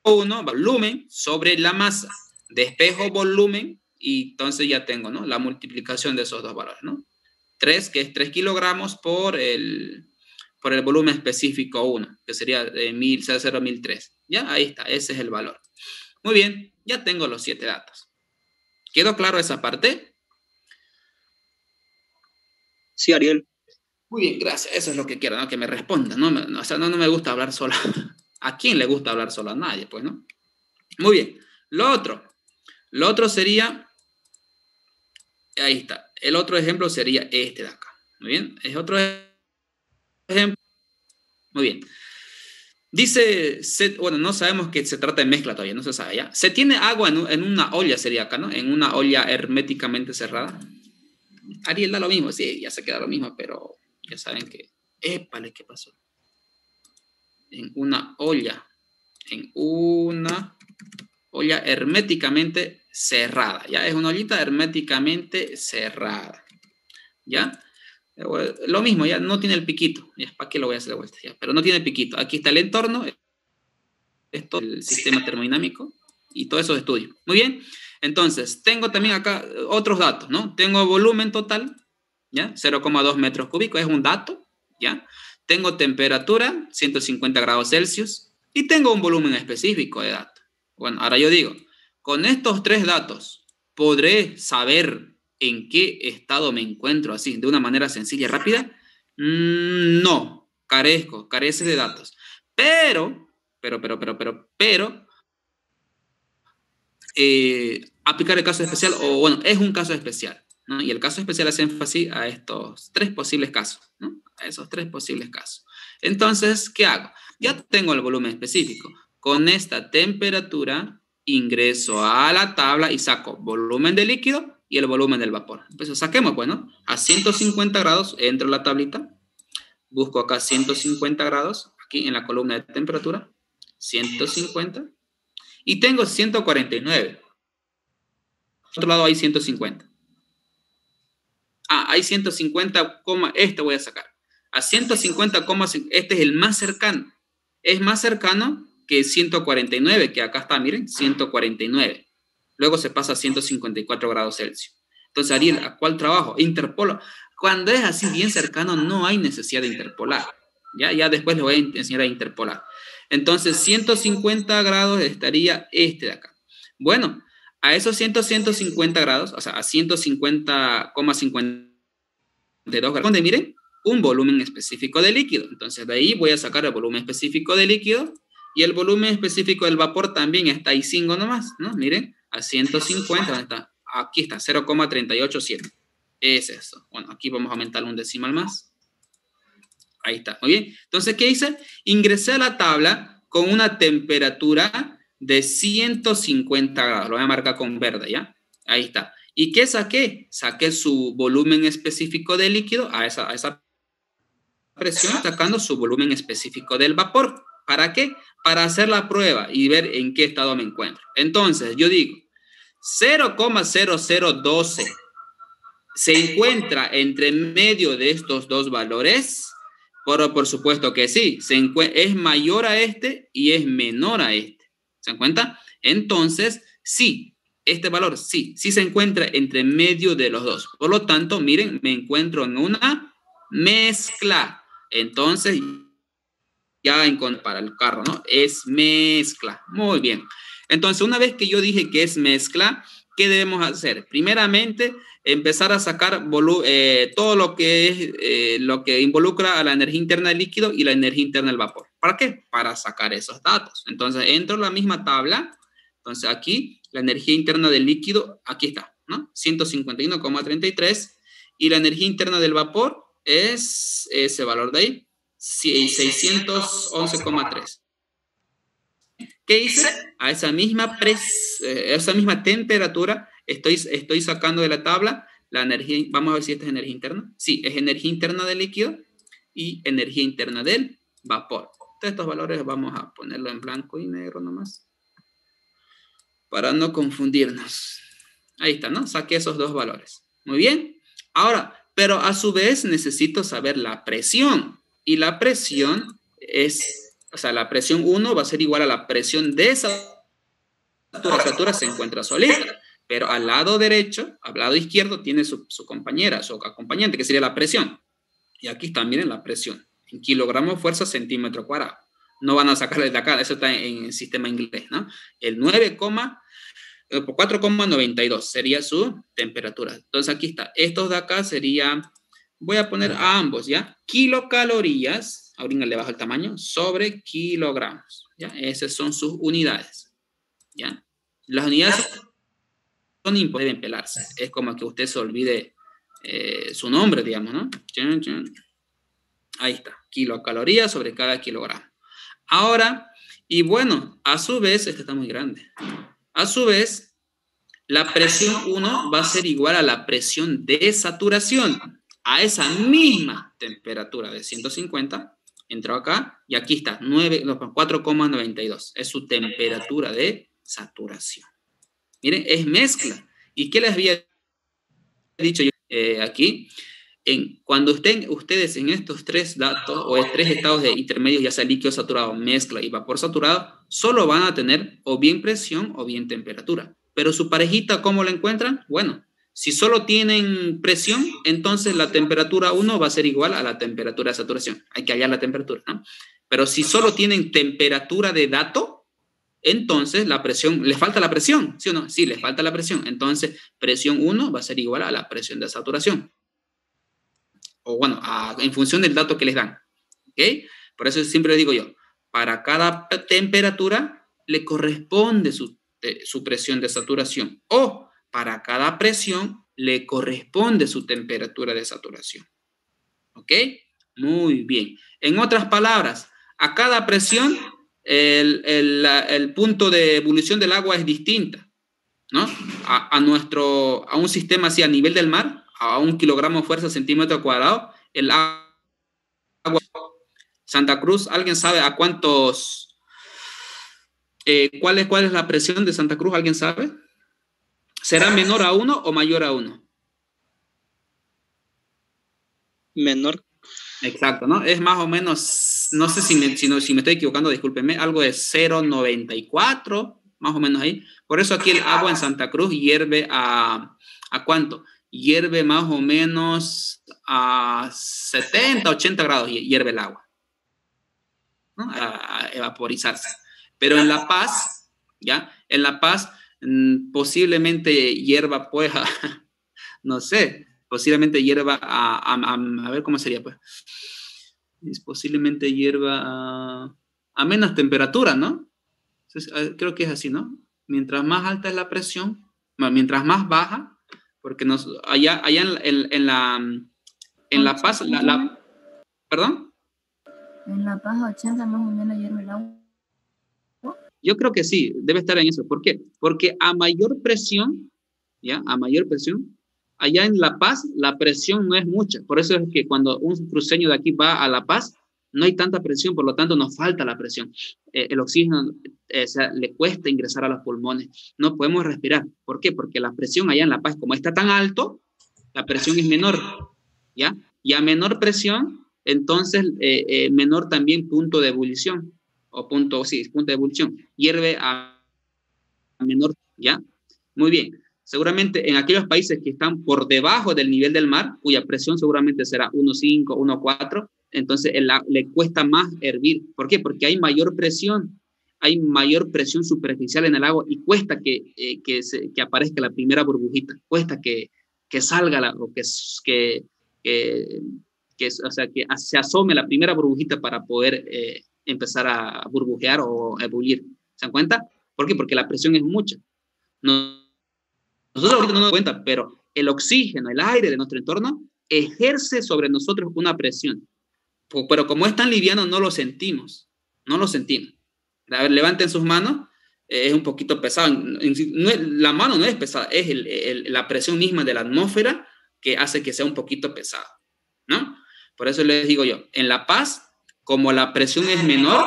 Speaker 1: 1, volumen sobre la masa. Despejo volumen y entonces ya tengo, ¿no? La multiplicación de esos dos valores, ¿no? 3, que es 3 kilogramos por el volumen específico 1, que sería de 1003. Ya, ahí está, ese es el valor. Muy bien, ya tengo los 7 datos. ¿Quedó claro esa parte?
Speaker 3: Sí, Ariel.
Speaker 1: Muy bien, gracias. Eso es lo que quiero, ¿no? Que me respondan. No me gusta hablar solo. ¿A quién le gusta hablar solo? A nadie, pues, ¿no? Muy bien. Lo otro sería, ahí está. El otro ejemplo sería este de acá. Muy bien. Es otro ejemplo. Muy bien. Dice, bueno, no sabemos que se trata de mezcla todavía, no se sabe ya. Se tiene agua en una olla, sería acá, ¿no? En una olla herméticamente cerrada. Ariel da lo mismo, sí, ya se queda lo mismo, pero ya saben que... ¡Épale! ¿Qué pasó? En una olla herméticamente cerrada, ¿ya? Es una ollita herméticamente cerrada, ¿ya? Lo mismo, ya no tiene el piquito, ya, ¿para qué lo voy a hacer de vuelta? Ya, pero no tiene el piquito. Aquí está el entorno, esto, el sistema termodinámico y todos esos estudios. Muy bien, entonces, tengo también acá otros datos, ¿no? Tengo volumen total, ¿ya? 0,2 metros cúbicos, es un dato, ¿ya? Tengo temperatura, 150 grados Celsius, y tengo un volumen específico de datos. Bueno, ahora yo digo, con estos 3 datos, ¿podré saber en qué estado me encuentro así, de una manera sencilla y rápida? No, carece de datos. Pero, aplicar el caso especial, o bueno, es un caso especial, ¿no? Y el caso especial hace énfasis a estos 3 posibles casos, ¿no? A esos 3 posibles casos. Entonces, ¿qué hago? Ya tengo el volumen específico. Con esta temperatura ingreso a la tabla y saco volumen de líquido y el volumen del vapor. Entonces, saquemos, pues, ¿no? A 150 grados entro a la tablita, busco acá 150 grados, aquí en la columna de temperatura, 150, y tengo 149. Por otro lado hay 150. Hay 150, este voy a sacar. A 150, este es el más cercano. Es más cercano que 149, que acá está, miren, 149. Luego se pasa a 154 grados Celsius. Entonces, Ariel, ¿a cuál trabajo? Interpolo. Cuando es así bien cercano, no hay necesidad de interpolar. Ya después les voy a enseñar a interpolar. Entonces, 150 grados estaría este de acá. Bueno, a esos 150 grados, o sea, a 150,52 grados, donde miren, un volumen específico de líquido. Entonces, de ahí voy a sacar el volumen específico de líquido y el volumen específico del vapor también está ahí 5 nomás, ¿no? Miren, a 150, ¿dónde está? Aquí está, 0,387. Es eso. Bueno, aquí vamos a aumentar un decimal más. Ahí está, muy bien. Entonces, ¿qué hice? Ingresé a la tabla con una temperatura de 150 grados. Lo voy a marcar con verde, ¿ya? Ahí está. ¿Y qué saqué? Saqué su volumen específico de líquido a esa presión, sacando su volumen específico del vapor. ¿Para qué? Para hacer la prueba y ver en qué estado me encuentro. Entonces, yo digo, 0,0012 se encuentra entre medio de estos dos valores. Por supuesto que sí, es mayor a este y es menor a este. ¿Se dan cuenta? Entonces, sí, este valor sí se encuentra entre medio de los dos. Por lo tanto, miren, me encuentro en una mezcla. Entonces, ya encontré para el carro, ¿no? Es mezcla. Muy bien. Entonces, una vez que yo dije que es mezcla, ¿qué debemos hacer? Primeramente, empezar a sacar todo lo que es lo que involucra a la energía interna del líquido y la energía interna del vapor. ¿Para qué? Para sacar esos datos. Entonces, entro en la misma tabla. Entonces, aquí, la energía interna del líquido, aquí está, ¿no? 151,33. Y la energía interna del vapor es ese valor de ahí, 611,3. ¿Qué hice? A esa misma temperatura estoy sacando de la tabla la energía. Vamos a ver si esta es energía interna. Sí, es energía interna del líquido y energía interna del vapor. Entonces, estos valores vamos a ponerlo en blanco y negro nomás para no confundirnos. Ahí está, ¿no? Saqué esos dos valores. Muy bien. Ahora, pero a su vez necesito saber la presión. Y la presión la presión 1 va a ser igual a la presión de saturación. La satura se encuentra solita, pero al lado derecho, al lado izquierdo, tiene su compañera, su acompañante, que sería la presión. Y aquí está, miren la presión. En kilogramos fuerza centímetro cuadrado. No van a sacarle de acá, eso está en el sistema inglés, ¿no? El 4,92 sería su temperatura. Entonces aquí está. Estos de acá serían, voy a poner a ambos, ¿ya? Kilocalorías, ahorita le bajo el tamaño, sobre kilogramos, ¿ya? Esas son sus unidades, ¿ya? Las unidades son importantes, deben pelarse. Es como que usted se olvide su nombre, digamos, ¿no? Ahí está. Kilocalorías sobre cada kilogramo. Ahora, y bueno, a su vez, este está muy grande. A su vez, la presión 1 va a ser igual a la presión de saturación. A esa misma temperatura de 150, entró acá y aquí está, 4,92. Es su temperatura de saturación. Miren, es mezcla. ¿Y qué les había dicho yo aquí? Cuando estén ustedes en estos tres datos o tres estados de intermedios, ya sea líquido saturado, mezcla y vapor saturado, solo van a tener o bien presión o bien temperatura. Pero su parejita, ¿cómo la encuentran? Bueno, si solo tienen presión, entonces la temperatura 1 va a ser igual a la temperatura de saturación. Hay que hallar la temperatura, ¿no? Pero si solo tienen temperatura de dato, entonces la presión, ¿les falta la presión? ¿Sí o no? Sí, les falta la presión. Entonces, presión 1 va a ser igual a la presión de saturación. O bueno, en función del dato que les dan. ¿Ok? Por eso siempre les digo yo, para cada temperatura le corresponde su presión de saturación. O para cada presión le corresponde su temperatura de saturación. ¿Ok? Muy bien. En otras palabras, a cada presión el punto de ebullición del agua es distinta, ¿no? A un sistema así a nivel del mar, a 1 kilogramo fuerza centímetro cuadrado, el agua Santa Cruz, ¿alguien sabe a cuántos? ¿Cuál es la presión de Santa Cruz? ¿Alguien sabe? ¿Será menor a 1 o mayor a 1?
Speaker 3: Menor.
Speaker 1: Exacto, ¿no? Es más o menos, no sé si me estoy equivocando, discúlpenme, algo de 0,94, más o menos ahí. Por eso aquí el agua en Santa Cruz hierve ¿a cuánto? Hierve más o menos a 70, 80 grados, hierve el agua, ¿no? A evaporizarse. Pero en La Paz, ¿ya? En La Paz posiblemente hierva, pues, no sé, posiblemente hierva a ver cómo sería, pues. Posiblemente hierva a menos temperatura, ¿no? Entonces, creo que es así, ¿no? Mientras más alta es la presión, mientras más baja, porque allá en La Paz, ¿perdón?
Speaker 5: En La Paz 80 más o menos hierve el agua.
Speaker 1: Yo creo que sí, debe estar en eso. ¿Por qué? Porque a mayor presión, ¿ya? A mayor presión, allá en La Paz la presión no es mucha. Por eso es que cuando un cruceño de aquí va a La Paz, No hay tanta presión, por lo tanto nos falta la presión. El oxígeno le cuesta ingresar a los pulmones. No podemos respirar. ¿Por qué? Porque la presión allá en La Paz, como está tan alto, la presión es menor, ¿ya? Y a menor presión, entonces menor también punto de ebullición, punto de ebullición. Hierve a menor, ¿ya? Muy bien. Seguramente en aquellos países que están por debajo del nivel del mar, cuya presión seguramente será 1,5, 1,4, entonces le cuesta más hervir. ¿Por qué? Porque hay mayor presión superficial en el agua y cuesta que aparezca la primera burbujita, cuesta que salga o que se asome la primera burbujita para poder empezar a burbujear o ebullir. ¿Se dan cuenta? ¿Por qué? Porque la presión es mucha. Nosotros ahorita no nos damos cuenta, pero el oxígeno, el aire de nuestro entorno ejerce sobre nosotros una presión. Pero como es tan liviano, no lo sentimos. No lo sentimos. A ver, levanten sus manos. Es un poquito pesado. La mano no es pesada, es la presión misma de la atmósfera que hace que sea un poquito pesado, ¿no? Por eso les digo yo, en La Paz, como la presión es menor,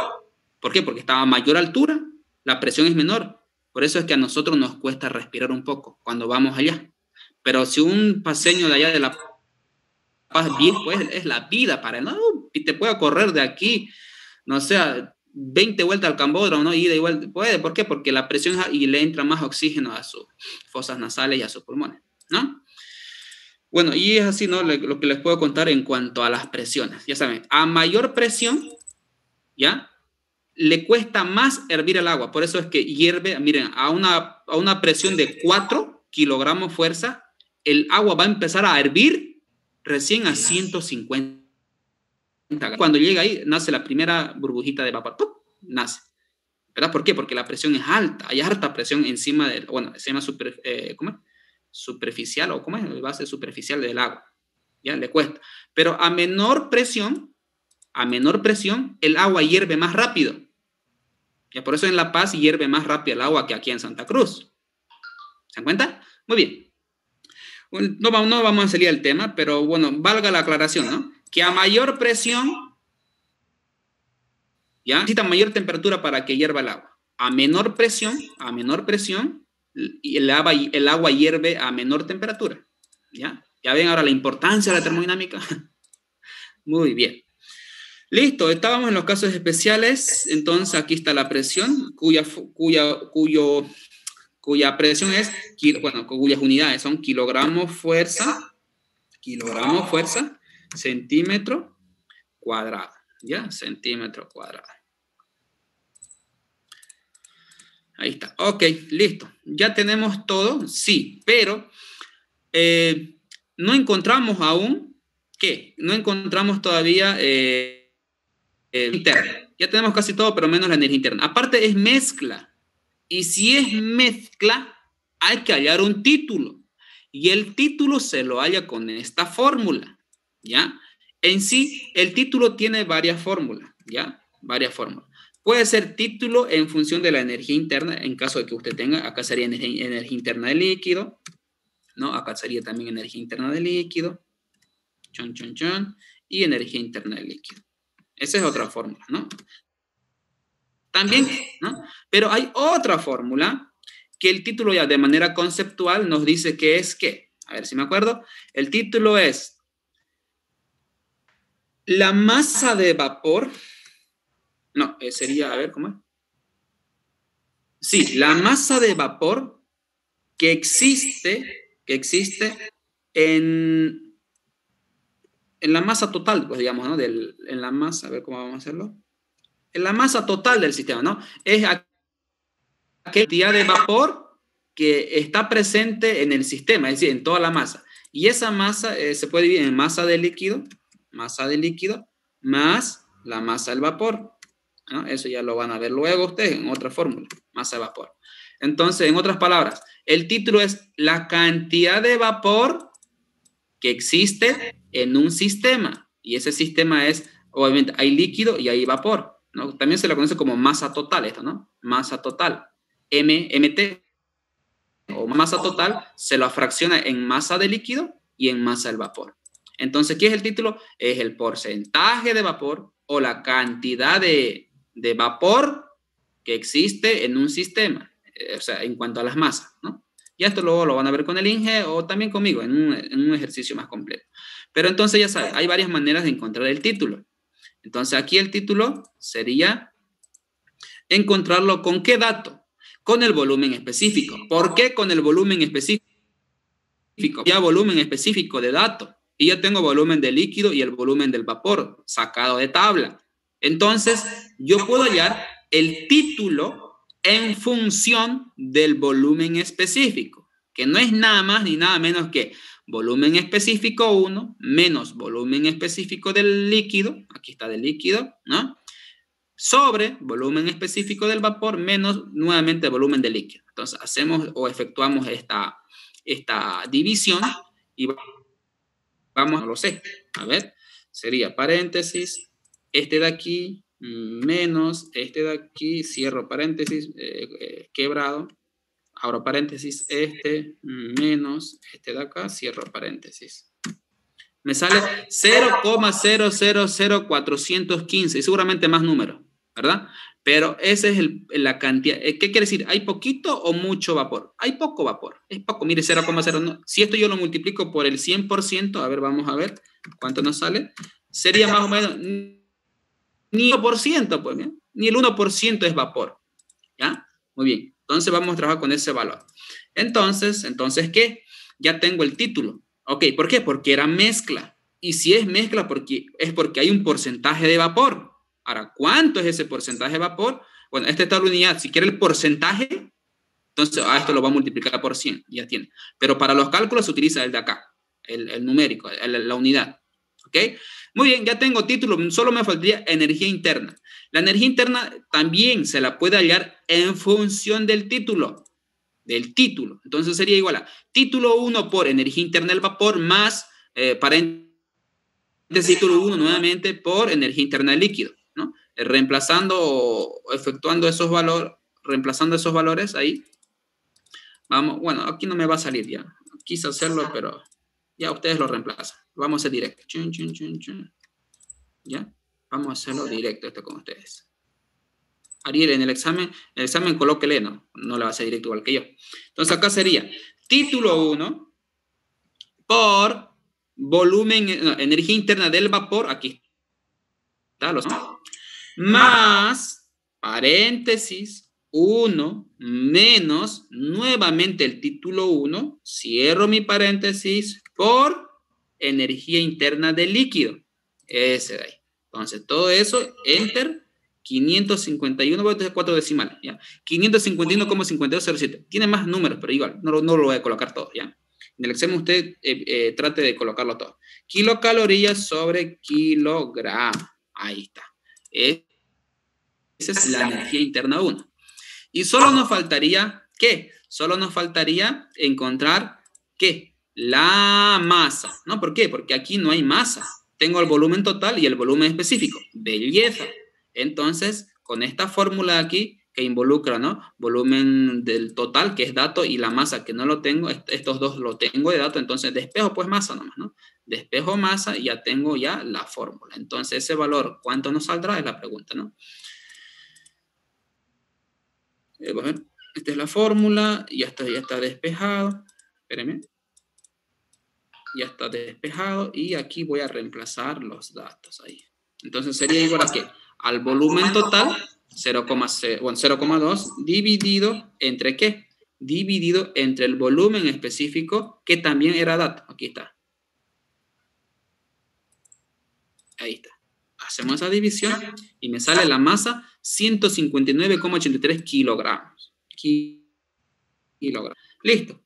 Speaker 1: ¿por qué? Porque estaba a mayor altura, la presión es menor. Por eso es que a nosotros nos cuesta respirar un poco cuando vamos allá. Pero si un paseño de allá de La Paz, pues es la vida para él, ¿no? Y te puede correr de aquí, no sé, 20 vueltas al Cambódromo, ¿no? Ida y vuelta, puede. ¿Por qué? Porque la presión y le entra más oxígeno a sus fosas nasales y a sus pulmones, ¿no? Bueno, y es así, ¿no? Lo que les puedo contar en cuanto a las presiones. Ya saben, a mayor presión, ¿ya? Le cuesta más hervir el agua. Por eso es que hierve, miren, a una presión de 4 kilogramos fuerza, el agua va a empezar a hervir recién a 150. Cuando llega ahí, nace la primera burbujita de vapor. ¡Pum! Nace. ¿Verdad? ¿Por qué? Porque la presión es alta. Hay alta presión encima de, bueno, se llama ¿cómo es? Superficial, o ¿cómo es? Base superficial del agua. Ya, le cuesta. Pero a menor presión, el agua hierve más rápido. Ya, por eso en La Paz hierve más rápido el agua que aquí en Santa Cruz. ¿Se dan cuenta? Muy bien. Bueno, no vamos a salir del tema, pero bueno, valga la aclaración, ¿no? Que a mayor presión, ¿ya? Necesita mayor temperatura para que hierva el agua. A menor presión, el agua hierve a menor temperatura. ¿Ya? ¿Ya ven ahora la importancia de la termodinámica? Muy bien. Listo, estábamos en los casos especiales. Entonces aquí está la presión, cuya presión es, bueno, cuyas unidades son kilogramos fuerza, centímetro cuadrado. ¿Ya? Centímetro cuadrado. Ahí está. Ok, listo. ¿Ya tenemos todo? Sí, pero no encontramos aún, ¿qué? No encontramos todavía interna. Ya tenemos casi todo, pero menos la energía interna. Aparte es mezcla. Y si es mezcla, hay que hallar un título. Y el título se lo halla con esta fórmula, ¿ya? En sí, el título tiene varias fórmulas, ¿ya? Varias fórmulas. Puede ser título en función de la energía interna, en caso de que usted tenga, acá sería energía interna del líquido, ¿no? Acá sería también energía interna del líquido, y energía interna del líquido. Esa es otra fórmula, ¿no? También, ¿no? Pero hay otra fórmula que el título ya de manera conceptual nos dice que es ¿qué? A ver si me acuerdo. El título es la masa de vapor. No, sería, a ver, ¿cómo es? Sí, la masa de vapor que existe en la masa total, pues digamos, ¿no? En la masa, a ver cómo vamos a hacerlo. En la masa total del sistema, ¿no? Es aquella cantidad de vapor que está presente en el sistema, es decir, en toda la masa. Y esa masa se puede dividir en masa de líquido, más la masa del vapor, ¿no? Eso ya lo van a ver luego ustedes en otra fórmula, masa de vapor. Entonces, en otras palabras, el título es la cantidad de vapor que existe en un sistema. Y ese sistema es, obviamente, hay líquido y hay vapor, ¿no? También se lo conoce como masa total, esto, ¿no? Masa total. MT, o masa total, se lo fracciona en masa de líquido y en masa del vapor. Entonces, ¿qué es el título? Es el porcentaje de vapor o la cantidad de vapor que existe en un sistema, o sea, en cuanto a las masas, ¿no? Y esto luego lo van a ver con el INGE o también conmigo en un ejercicio más completo. Pero entonces ya saben, hay varias maneras de encontrar el título. Entonces aquí el título sería encontrarlo ¿con qué dato? Con el volumen específico. ¿Por qué con el volumen específico? Ya volumen específico de dato. Y ya tengo volumen de líquido y el volumen del vapor sacado de tabla. Entonces, yo puedo hallar el título en función del volumen específico, que no es nada más ni nada menos que volumen específico 1 menos volumen específico del líquido, aquí está del líquido, ¿no? Sobre volumen específico del vapor menos nuevamente volumen del líquido. Entonces, hacemos o efectuamos esta división y vamos, no lo sé, a ver, sería paréntesis, este de aquí menos este de aquí, cierro paréntesis, quebrado, abro paréntesis, este menos este de acá, cierro paréntesis. Me sale 0,000415 y seguramente más números, ¿verdad? Pero esa es la cantidad. ¿Qué quiere decir? ¿Hay poquito o mucho vapor? Hay poco vapor. Es poco. Mire, 0,0. Si esto yo lo multiplico por el 100%, a ver, vamos a ver cuánto nos sale. Sería más o menos ni 1%, pues, ¿bien? Ni el 1% es vapor. ¿Ya? Muy bien. Entonces vamos a trabajar con ese valor. Entonces, ¿qué? Ya tengo el título. Ok, ¿por qué? Porque era mezcla. Y si es mezcla, es porque hay un porcentaje de vapor. Ahora, ¿cuánto es ese porcentaje de vapor? Bueno, esta está la unidad. Si quiere el porcentaje, entonces esto lo va a multiplicar por 100. Ya tiene. Pero para los cálculos se utiliza el de acá, el numérico, la unidad. ¿Ok? Muy bien, ya tengo título. Solo me faltaría energía interna. La energía interna también se la puede hallar en función del título. Entonces sería igual a título 1 por energía interna del vapor más paréntesis título 1 nuevamente por energía interna del líquido, ¿no? Reemplazando o efectuando esos valores, reemplazando esos valores ahí. Vamos, bueno, aquí no me va a salir ya. Quise hacerlo, pero ya ustedes lo reemplazan. Vamos a hacer directo. Chun, chun, chun, chun. ¿Ya? Vamos a hacerlo directo esto con ustedes. Ariel, en el examen colóquele, no le va a hacer directo igual que yo. Entonces acá sería título 1 por volumen, energía interna del vapor, aquí está, más paréntesis 1 menos nuevamente el título 1, cierro mi paréntesis, por energía interna del líquido. Ese de ahí. Entonces todo eso, enter, 551, voy a tener 4 decimales, ¿ya? 551,5207. Tiene más números, pero igual, no lo voy a colocar todo, ¿ya? En el examen usted trate de colocarlo todo. Kilocalorías sobre kilogramo. Ahí está. Esa es la energía interna 1. Y solo nos faltaría, ¿qué? Solo nos faltaría encontrar, ¿qué? La masa. ¿No? ¿Por qué? Porque aquí no hay masa. Tengo el volumen total y el volumen específico. Belleza. Entonces, con esta fórmula aquí, que involucra, ¿no? Volumen del total, que es dato, y la masa, que no lo tengo, estos dos lo tengo de dato, entonces despejo pues masa nomás, ¿no? Despejo masa y ya tengo ya la fórmula. Entonces, ese valor, ¿cuánto nos saldrá? Es la pregunta, ¿no? Bueno, esta es la fórmula, ya está despejado. Espérenme. Ya está despejado y aquí voy a reemplazar los datos ahí. Entonces sería igual a ¿qué? Al volumen total, 0,2 dividido entre ¿qué? Dividido entre el volumen específico, que también era dato. Aquí está. Ahí está. Hacemos esa división y me sale la masa 159,83 kilogramos. Listo.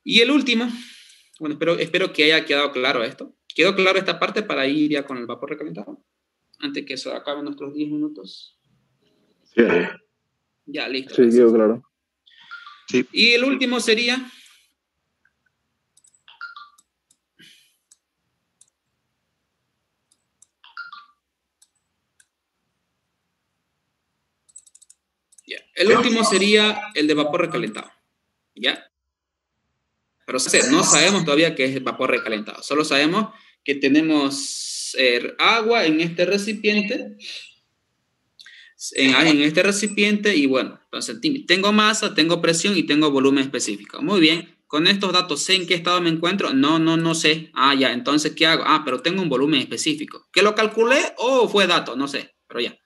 Speaker 1: Y el último, bueno, espero que haya quedado claro esto. ¿Quedó claro esta parte para ir ya con el vapor recalentado? Antes que se acaben nuestros 10 minutos.
Speaker 6: Sí.
Speaker 1: Ya, listo.
Speaker 6: Sí, quedó claro.
Speaker 3: Sí.
Speaker 1: Y el último sería... Ya. El último sería el de vapor recalentado. ¿Ya? Pero no sabemos todavía qué es vapor recalentado. Solo sabemos que tenemos agua en este recipiente, en este recipiente, y bueno, entonces tengo masa, tengo presión y tengo volumen específico. Muy bien, con estos datos, ¿sé en qué estado me encuentro? No sé. Ah, ya, entonces, ¿qué hago? Ah, pero tengo un volumen específico. ¿Que lo calculé o fue dato? No sé, pero ya.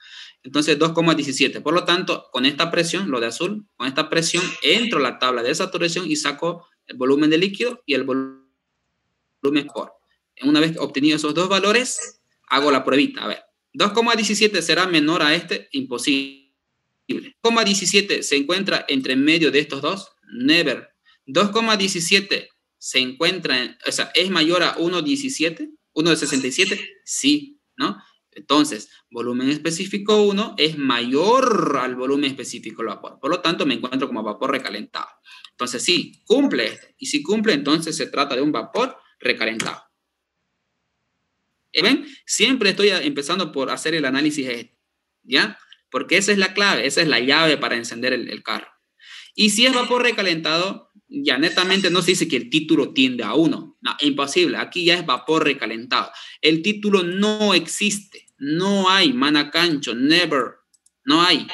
Speaker 1: Entonces, 2,17. Por lo tanto, con esta presión, lo de azul, con esta presión, entro a la tabla de saturación y saco el volumen de líquido y el volumen por. Una vez obtenido esos dos valores, hago la pruebita. A ver, 2,17 será menor a este, imposible. 2,17 se encuentra entre medio de estos dos, never. 2,17 se encuentra, o sea, es mayor a 1,17, 1,67, sí, ¿no? Entonces, volumen específico 1 es mayor al volumen específico del vapor. Por lo tanto, me encuentro como vapor recalentado. Entonces, sí, cumple este. Y si cumple, entonces se trata de un vapor recalentado. ¿Ven? Siempre estoy empezando por hacer el análisis este, ¿ya? Porque esa es la clave, esa es la llave para encender el carro. Y si es vapor recalentado, ya netamente no se dice que el título tiende a 1. No, imposible. Aquí ya es vapor recalentado. El título no existe. No hay, manacancho, never. No hay.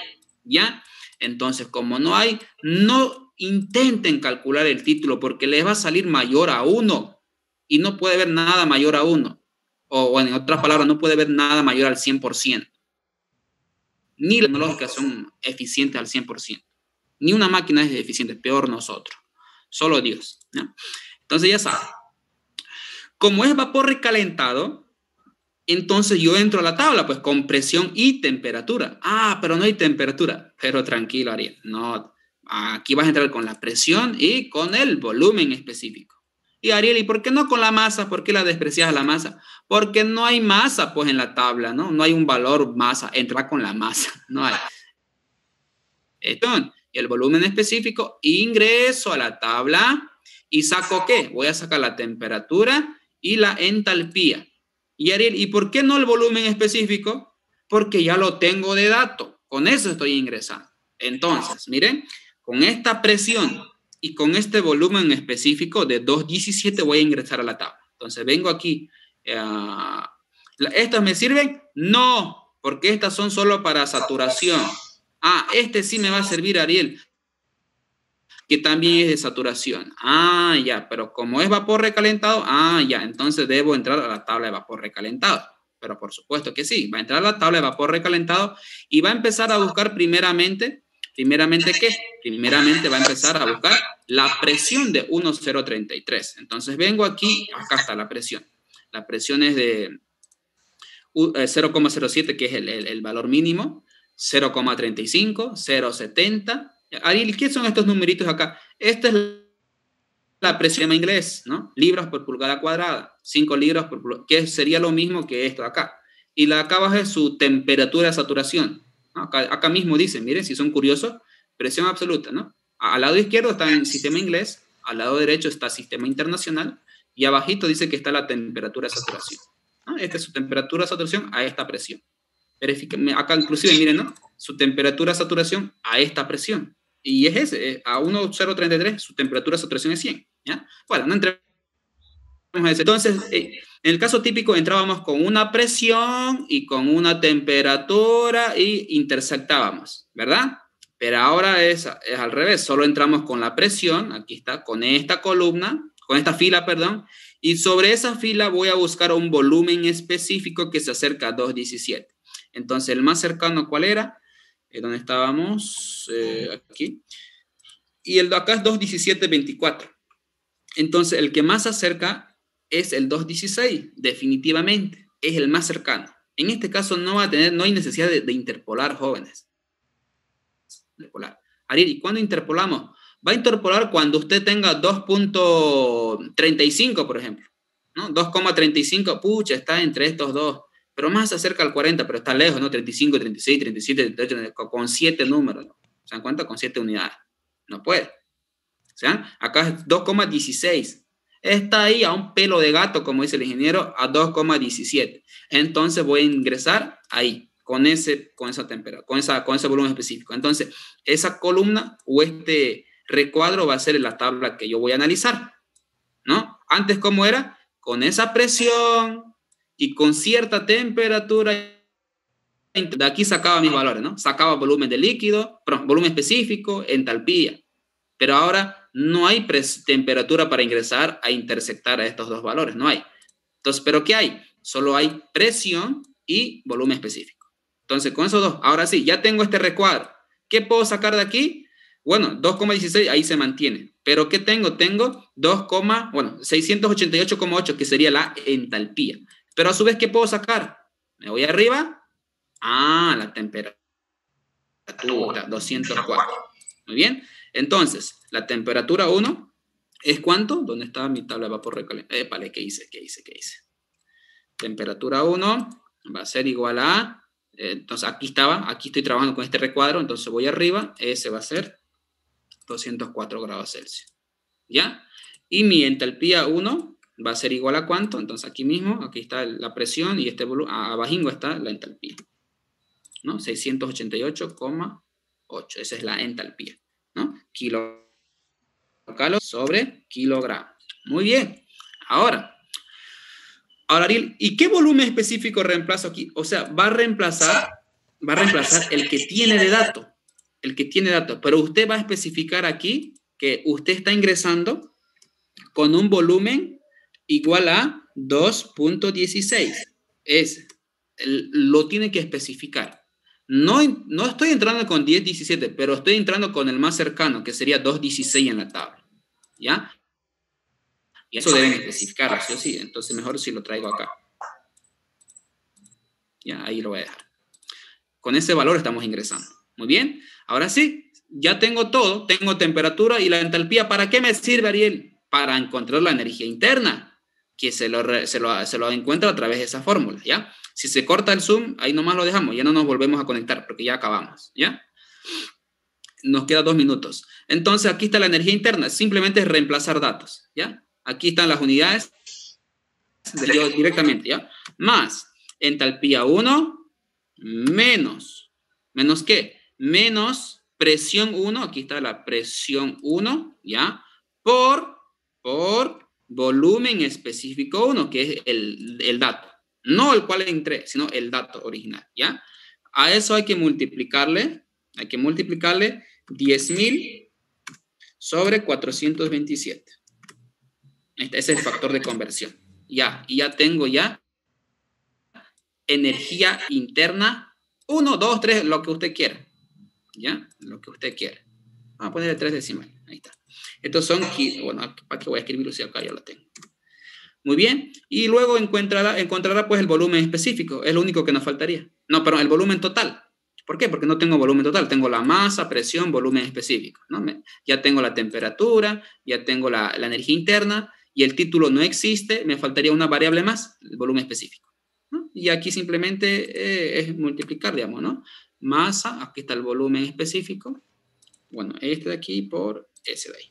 Speaker 1: ¿Ya? Entonces, como no hay, no intenten calcular el título porque les va a salir mayor a 1. Y no puede haber nada mayor a 1. O en otras palabras, no puede haber nada mayor al 100%. Ni las tecnológicas son eficientes al 100%. Ni una máquina es eficiente, peor nosotros. Solo Dios, ¿no? Entonces ya saben. Como es vapor recalentado, entonces yo entro a la tabla, pues con presión y temperatura. Ah, pero no hay temperatura. Pero tranquilo, Ariel. No, aquí vas a entrar con la presión y con el volumen específico. Y Ariel, ¿y por qué no con la masa? ¿Por qué la desprecias a la masa? Porque no hay masa, pues, en la tabla, ¿no? No hay un valor masa. Entra con la masa. No hay. Entonces, el volumen específico, ingreso a la tabla y saco ¿qué? Voy a sacar la temperatura y la entalpía. Y Ariel, ¿y por qué no el volumen específico? Porque ya lo tengo de dato. Con eso estoy ingresando. Entonces, miren, con esta presión y con este volumen específico de 2,17 voy a ingresar a la tabla. Entonces, vengo aquí. ¿Estas me sirven? No, porque estas son solo para saturación. Ah, este sí me va a servir, Ariel, que también es de saturación. Ah, ya, pero como es vapor recalentado, ah, ya, entonces debo entrar a la tabla de vapor recalentado. Pero por supuesto que sí, va a entrar a la tabla de vapor recalentado y va a empezar a buscar primeramente ¿qué? Primeramente va a empezar a buscar la presión de 1,033. Entonces vengo aquí, acá está la presión. La presión es de 0,07, que es el valor mínimo. 0,35, 0,70. Ariel, ¿qué son estos numeritos acá? Esta es la presión en inglés, ¿no? Libras por pulgada cuadrada. 5 libras por pulgada, que sería lo mismo que esto acá. Y la acá abajo es su temperatura de saturación. ¿No? Acá mismo dice, miren, si son curiosos, presión absoluta, ¿no? Al lado izquierdo está el sistema inglés, al lado derecho está sistema internacional, y abajito dice que está la temperatura de saturación. ¿No? Esta es su temperatura de saturación a esta presión. Acá inclusive, miren, ¿no? Su temperatura de saturación a esta presión. Y es ese, a 1,033, su temperatura de saturación es 100, ¿ya? Bueno, no entremos a ese. Entonces, en el caso típico entrábamos con una presión y con una temperatura y intersectábamos, ¿verdad? Pero ahora es al revés, solo entramos con la presión, aquí está, con esta columna, con esta fila, perdón, y sobre esa fila voy a buscar un volumen específico que se acerca a 2,17. Entonces, el más cercano, ¿cuál era? ¿Dónde estábamos? Aquí. Y el de acá es 2,1724. Entonces, el que más se acerca es el 2,16, definitivamente. Es el más cercano. En este caso no hay necesidad de interpolar, jóvenes. Interpolar. Ariel, ¿y cuándo interpolamos? Va a interpolar cuando usted tenga 2,35, por ejemplo. ¿No? 2,35, pucha, está entre estos dos. Pero más se acerca al 40, pero está lejos, ¿no? 35, 36, 37, 38, con 7 números, ¿no? ¿Se dan cuenta? Con 7 unidades. No puede. O sea, acá es 2,16. Está ahí a un pelo de gato, como dice el ingeniero, a 2,17. Entonces voy a ingresar ahí, con esa temperatura, con ese volumen específico. Entonces, esa columna o este recuadro va a ser la tabla que yo voy a analizar, ¿no? Antes, ¿cómo era? Con esa presión, y con cierta temperatura, de aquí sacaba mis valores, ¿no? Sacaba volumen de líquido, perdón, volumen específico, entalpía. Pero ahora no hay temperatura para ingresar a intersectar a estos dos valores, no hay. Entonces, ¿pero qué hay? Solo hay presión y volumen específico. Entonces, con esos dos, ahora sí, ya tengo este recuadro. ¿Qué puedo sacar de aquí? Bueno, 2,16 ahí se mantiene. ¿Pero qué tengo? Tengo 688,8, que sería la entalpía. Pero a su vez, ¿qué puedo sacar? Me voy arriba. La temperatura, 204. Muy bien. Entonces, la temperatura 1 es ¿cuánto? ¿Dónde está mi tabla de vapor recalentado? Vale, ¿qué hice? Temperatura 1 va a ser igual a... entonces, aquí estoy trabajando con este recuadro, entonces voy arriba, ese va a ser 204 grados Celsius. ¿Ya? Y mi entalpía 1 va a ser igual a ¿cuánto? Entonces, aquí mismo, aquí está la presión y este volumen, abajingo está la entalpía, ¿no? 688,8, esa es la entalpía, ¿no? Kilocalorías sobre kilogramo. Muy bien. Ahora, Ariel, ¿y qué volumen específico reemplazo aquí? O sea, va a reemplazar el que tiene de dato. El que tiene dato. Pero usted va a especificar aquí que usted está ingresando con un volumen igual a 2.16. Lo tiene que especificar. No estoy entrando con 10.17, pero estoy entrando con el más cercano, que sería 2.16 en la tabla. ¿Ya? Y eso deben especificarlo, ¿sí o sí? Entonces mejor si lo traigo acá. Ya, ahí lo voy a dejar. Con ese valor estamos ingresando. Muy bien. Ahora sí, ya tengo todo. Tengo temperatura y la entalpía. ¿Para qué me sirve, Ariel? Para encontrar la energía interna, que se lo encuentra a través de esa fórmula, ¿ya? Si se corta el Zoom, ahí nomás lo dejamos. Ya no nos volvemos a conectar porque ya acabamos, ¿ya? Nos queda 2 minutos. Entonces, aquí está la energía interna. Simplemente es reemplazar datos, ¿ya? Aquí están las unidades directamente, ¿ya? Más entalpía 1 menos ¿qué? Menos presión 1, aquí está la presión 1, ¿ya? Por volumen específico 1, que es el dato. No el cual entré, sino el dato original, ¿ya? A eso hay que multiplicarle 10.000 sobre 427. Ese es el factor de conversión. Ya, y ya tengo energía interna 1, 2, 3, lo que usted quiera. ¿Ya? Lo que usted quiera. Vamos a ponerle 3 decimales. Ahí está. Estos son, bueno, ¿para qué voy a escribirlo si acá ya lo tengo? Muy bien. Y luego encontrará pues el volumen específico. Es lo único que nos faltaría. No, perdón, el volumen total. ¿Por qué? Porque no tengo volumen total. Tengo la masa, presión, volumen específico, ¿no? Ya tengo la temperatura, ya tengo la energía interna, y el título no existe, me faltaría una variable más, el volumen específico, ¿no? Y aquí simplemente es multiplicar, digamos, ¿no? Masa, aquí está el volumen específico, bueno, este de aquí por ese de ahí.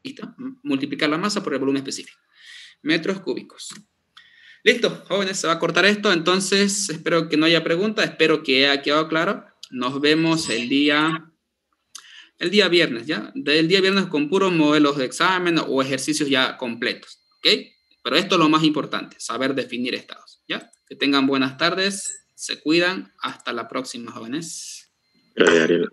Speaker 1: Listo, multiplicar la masa por el volumen específico. Metros cúbicos. Listo, jóvenes, se va a cortar esto, entonces espero que no haya preguntas, espero que haya quedado claro. Nos vemos el día viernes, ¿ya? Del día viernes con puros modelos de examen o ejercicios ya completos, ¿ok? Pero esto es lo más importante, saber definir estados, ¿ya? Que tengan buenas tardes, se cuidan, hasta la próxima, jóvenes.
Speaker 6: Gracias, Ariel.